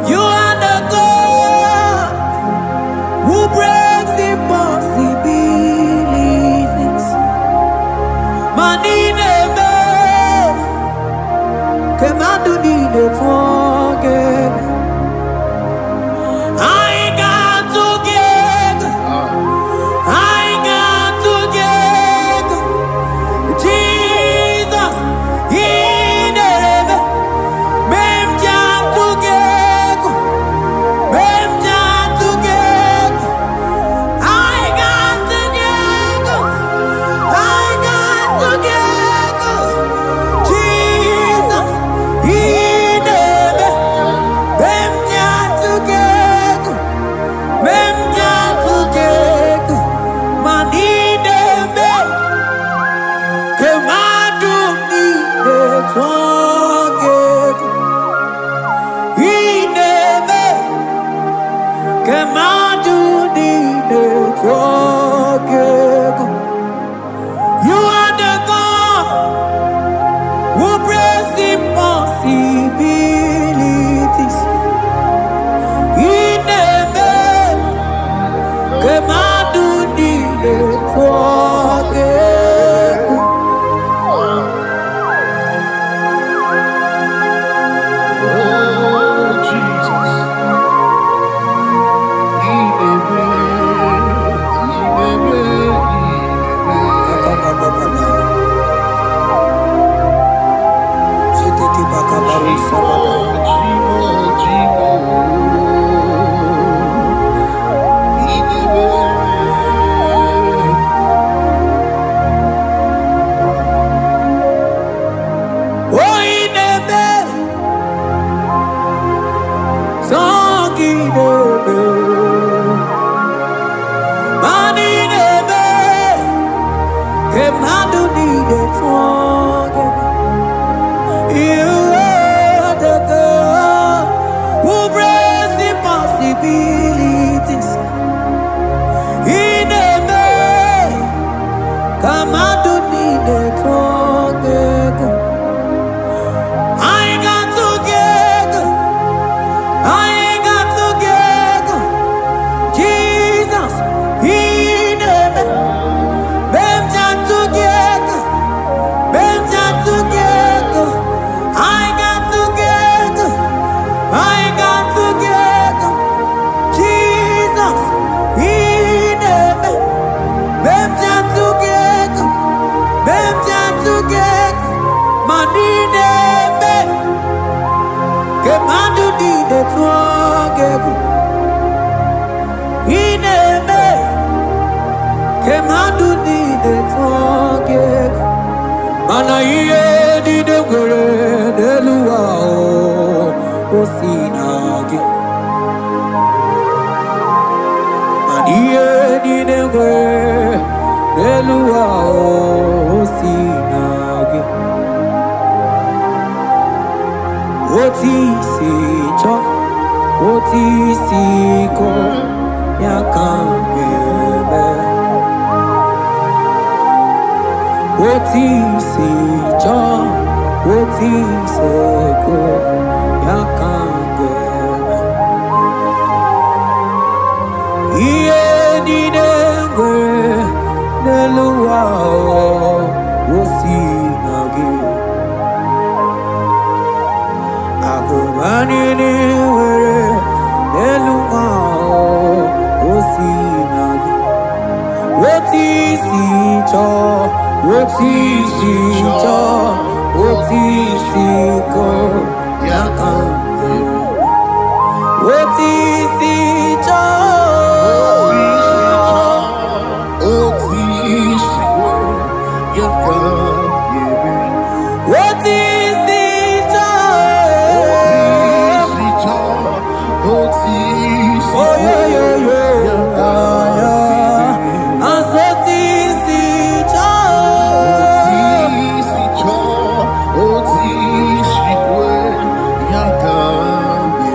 You are the God who breaks impossibilities. Manideme kemadu ni netwoke. I got together. I got together. Jesus, in heaven, mem jam together, mem jam together. I got together. I got together. Jesus, in heaven, mem jam together, mem jam together. Manideme. Kemadu ni netwoke. Ineme. Kemadu ni netwoke. You are the God who breaks impossibilities. Ineme. Kemadu ni netwoke. Oh, Jesus. You are the God who breaks impossibilities. In a man, come out to need it. I got together. I got together. Jesus, in a man, them jam together. Them jam together. I got together. I got together. Jesus, in a man, them jam together. Them jam together. Money name. Kemadu di de together. In a man, Kemadu di de together. Mana iye di de gure de luwa o sinage. Mana iye di de gure de luwa o sinage. Oti si cho, oti si ko ya kambebe. Oti si cho, oti se ko ya kambebe. Iye ni dengwe, neluwa o sinage. Nanini were Neluma Osinagi Wotisi cho Wotisi cho Wotisi ko Yakambe Wotisi cho Wotisi ko Yakambe Wotisi cho Wotisi oh yo yo yo Asotisi cho Wotisi ko Wotisi ko Yakambe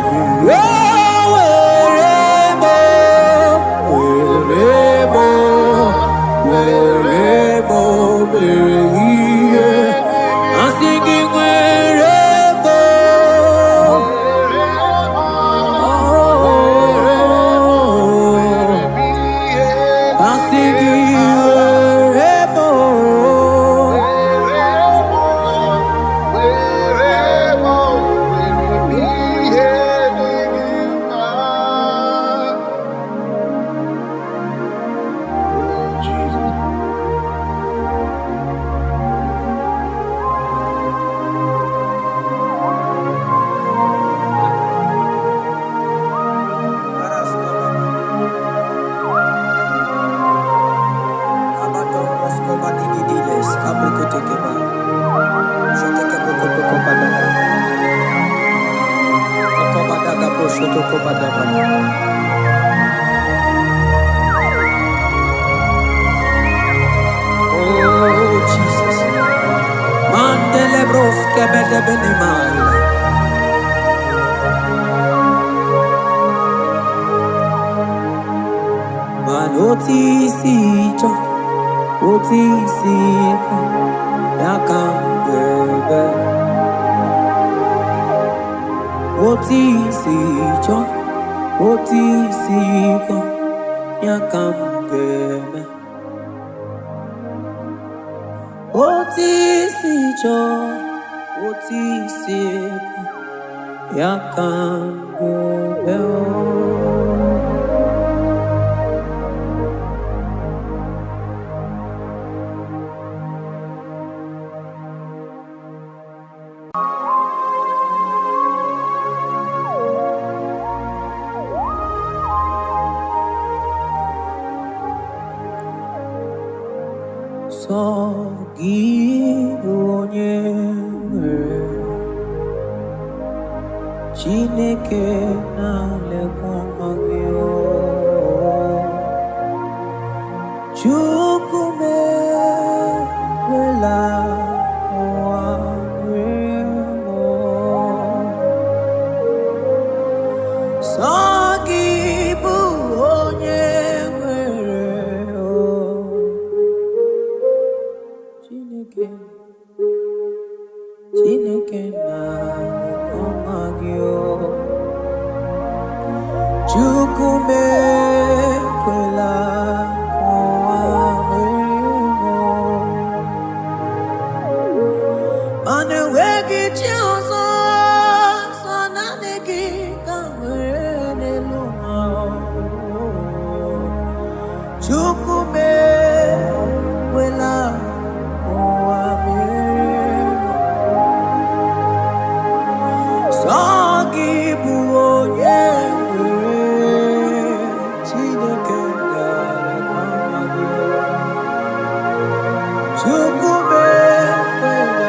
Oh Jesus, Mandele broske bede beni maila. Man otisi cho, otisi ko, yakambebe. Otisi cho, otisi ko, yakambebe. Otisi cho, otisi ko, yakambebe. Sogibu onyeme Chineke na lekwamagyo Chukume wela wamremo Sogibu onyeme Chineke na lekwamagyo Chukume kwela kwamemo Mane wegi chioso Sonanegi kamwene lumao Chukume kwela kwamemo Sogibu onyeme Chineke na lekwamagyo Chukume kwela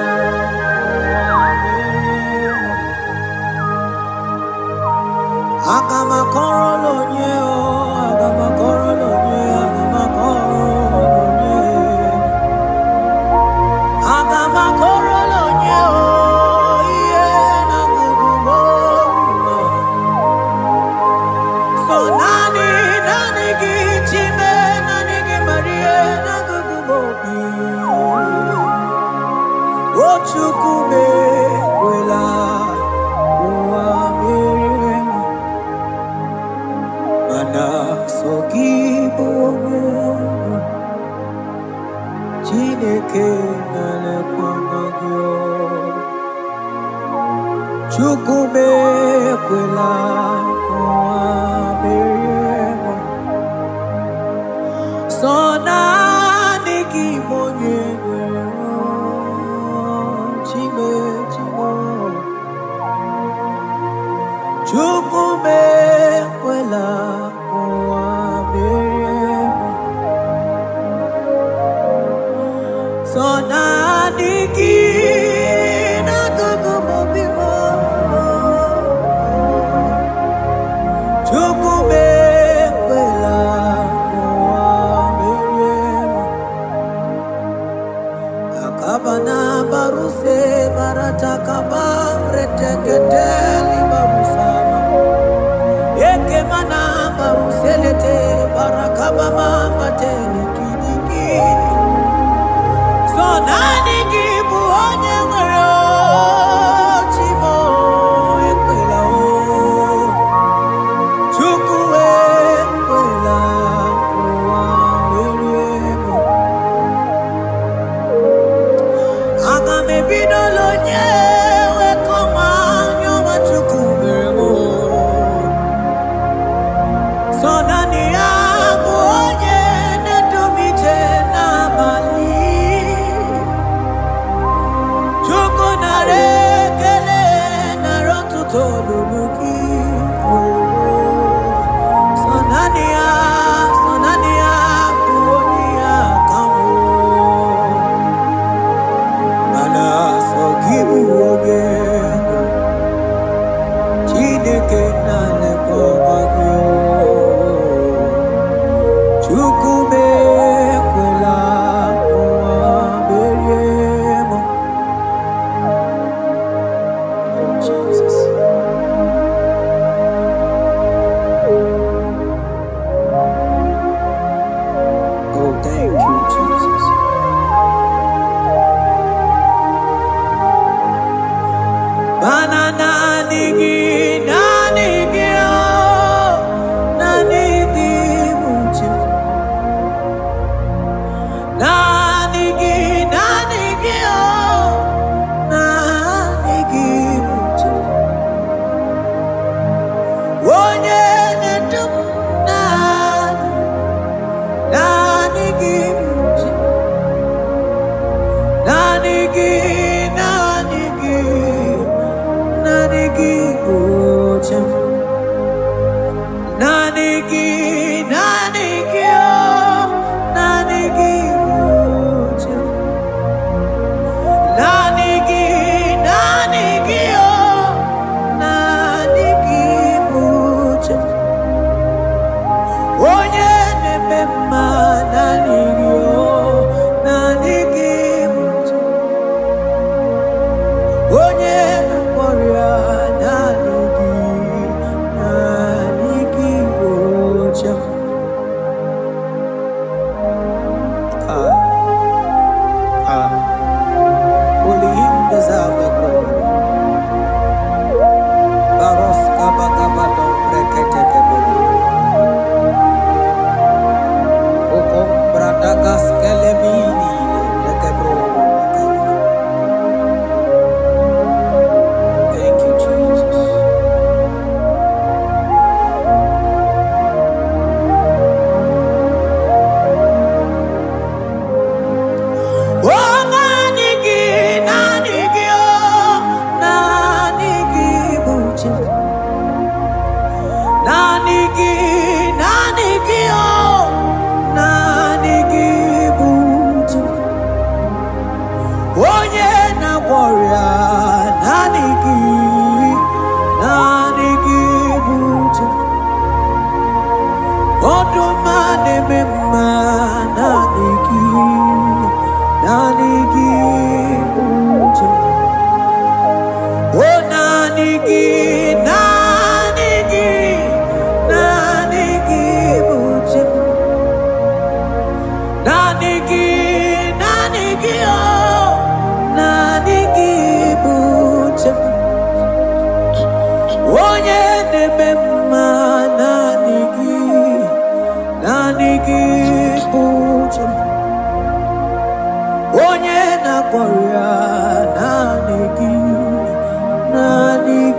kwamemo Agamakoro lonye o Agamakoro lonye Agamakoro lonye Agamakoro lonye o Iye na gugumo So nani gi chime Nani gi marie na gugumo O chukume kwela kwamemo Mana sogibu onyeme Chineke na lekwamagyo Chukube kwela kwa beremo Sona niki monye Chime chimo Chukube kwela kwa beremo Sona niki Kabana baruse barata kababre teketeli barusama Eke mana baruselete barakaba mama teni kini So nani kibu onye mwero chimo ekwela o Chukue ekwela kuwa meriemo Agame bidolo nyewe koma nyoma chukumeremo So nani abu onye netumite na mali Chuku narekele narotu tolumuki So nani abu onye akamu Kibu oge Chineke na leko magyo Chukume kwela kwa beriemo Oh Jesus Oh thank you Jesus Banana nigi muche muche Wonye netum nigi muche Nanigi muche Nanigi muche Onye nemema nanigi muche Onye namoria nanigi muche Only him deserve the glory. Baros kabakabado brekete kebeli. Okom bradagas kelemini lekebro. Thank you, Jesus. Onye na-akpọrọ ya naanị gị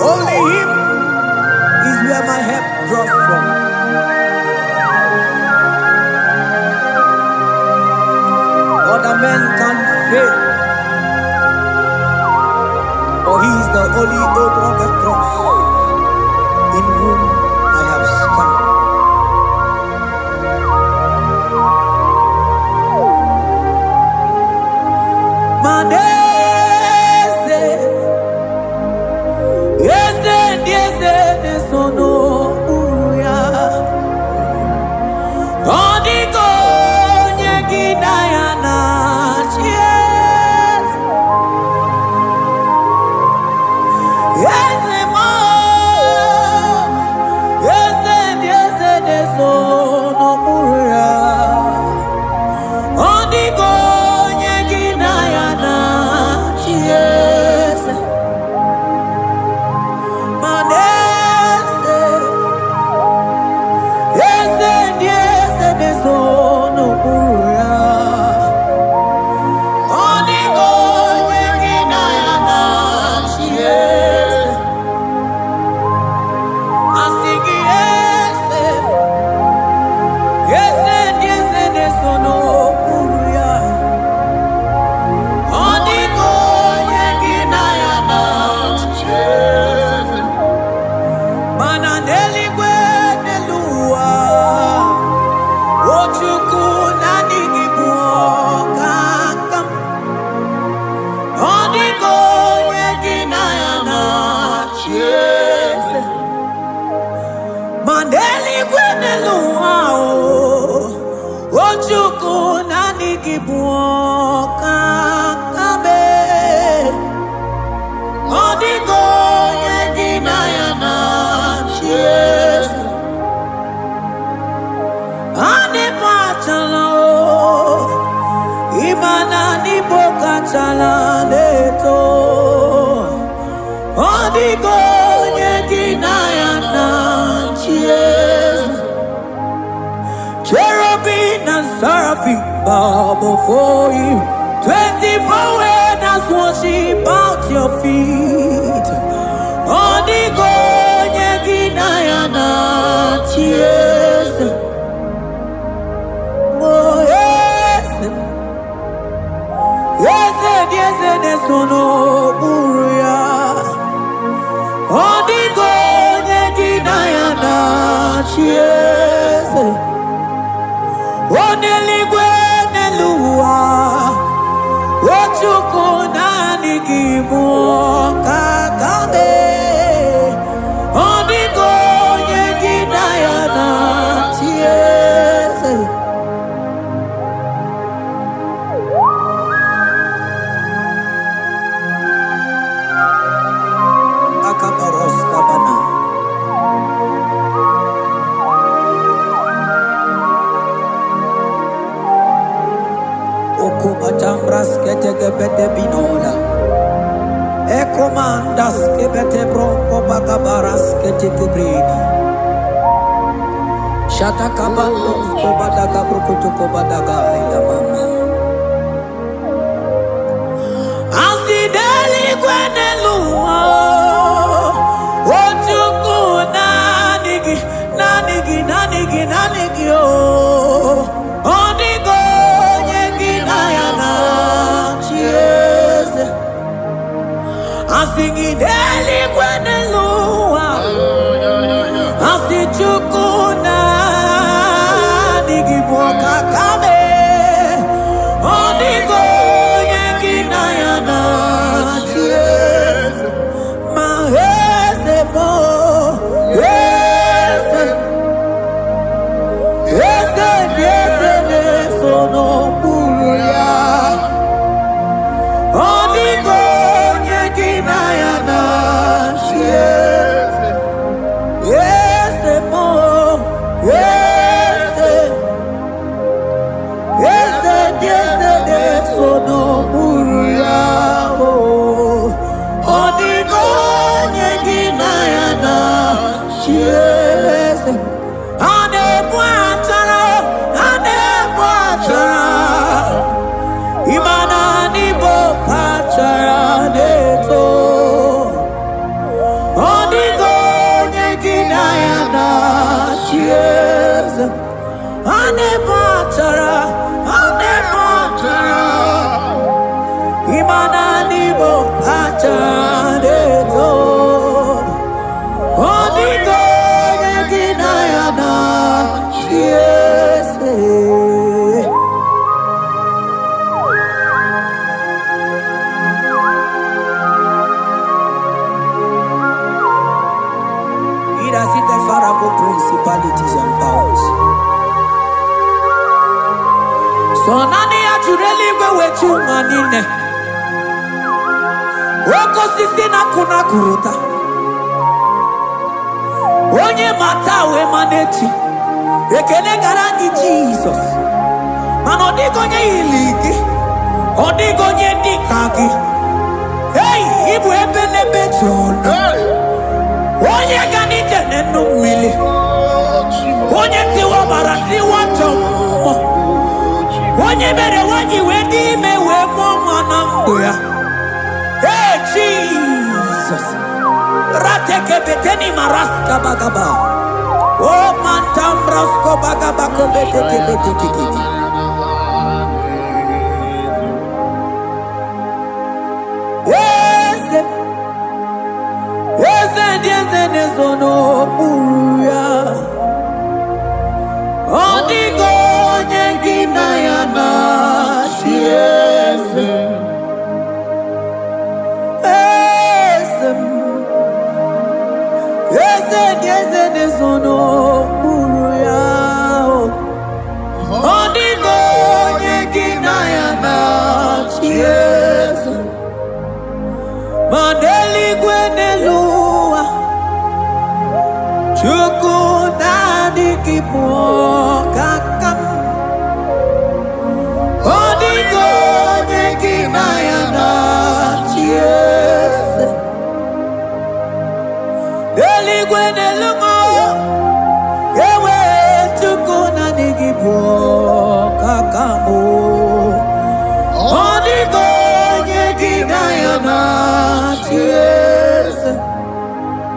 Only Him is where my help draws from. Other men can fail, for He is the only hope of the cross, in whom I have stand. Manese, yese nesono uya. Odiko nyegidayana chies. Yese mo, yese nesono uya. Odiko nyegidayana chies. Manese, yese nesono uya. Odiko nyegidayana chies. Asigi yese, yese nesono uya. Odiko nyegidayana chies. Mananeli gwenelua, ochuku nanigi buokakam. Odiko nyegidayana chies. Maneli gwenelua, ochuku nanigi buokakabe. Odiko nyegidayana chies. Ane pachala o, imana ni boka chala neto. Odiko nyegidayana chies. Cherubim and seraphim bow before you. 24 elders worship at your feet. Odiko nyegidayana chies. Oh yes, yes nesono uya. Odiko nyegidayana chies. Oneligwe nelua, ochuku nanigi buokakabe. Odiko nyegidayana chies. Akabaros kabana. Okomatambras ketegebete binola. Ekomandas kebete broko bagabaras ketegebredi. Shatakabandos kobadaga brokoto kobadaga ila mama. Asideli gwenelua, ochuku nanigi o. Odiko nyegidayana chies. Asigideli gwenelua, asichuku nanigi buokakabe. Odiko nyegidayana chies. Mahese mo, yese nesono uya. Odiko nyegidayana chies. Yese mo, yese nesono uya. Odiko nyegidayana chies. Ane bwatara, imana ni boka chara neto. Principalities and powers. So nani actually go with you manine. Woko sisi na kuna kuruta. Onye matawe manechi. Ekele garangi Jesus. Manodigo nye iliki. Odigo nye dikaki. Hey, ibu ebele bejono. Onye ganite nenu mili. Onye tiwa barati wachomo. Onye mere wanyi wedi mewe mwana ya. Hey Jesus. Rateke beteni maraska bagaba. Oh mantambrasko bagaba kobete. Nezono buruya Odigo nyengina ya na shieze Eze nezono buruya Odigo nyengina ya na shieze Mandeli gwenelu Chuku nadi kipo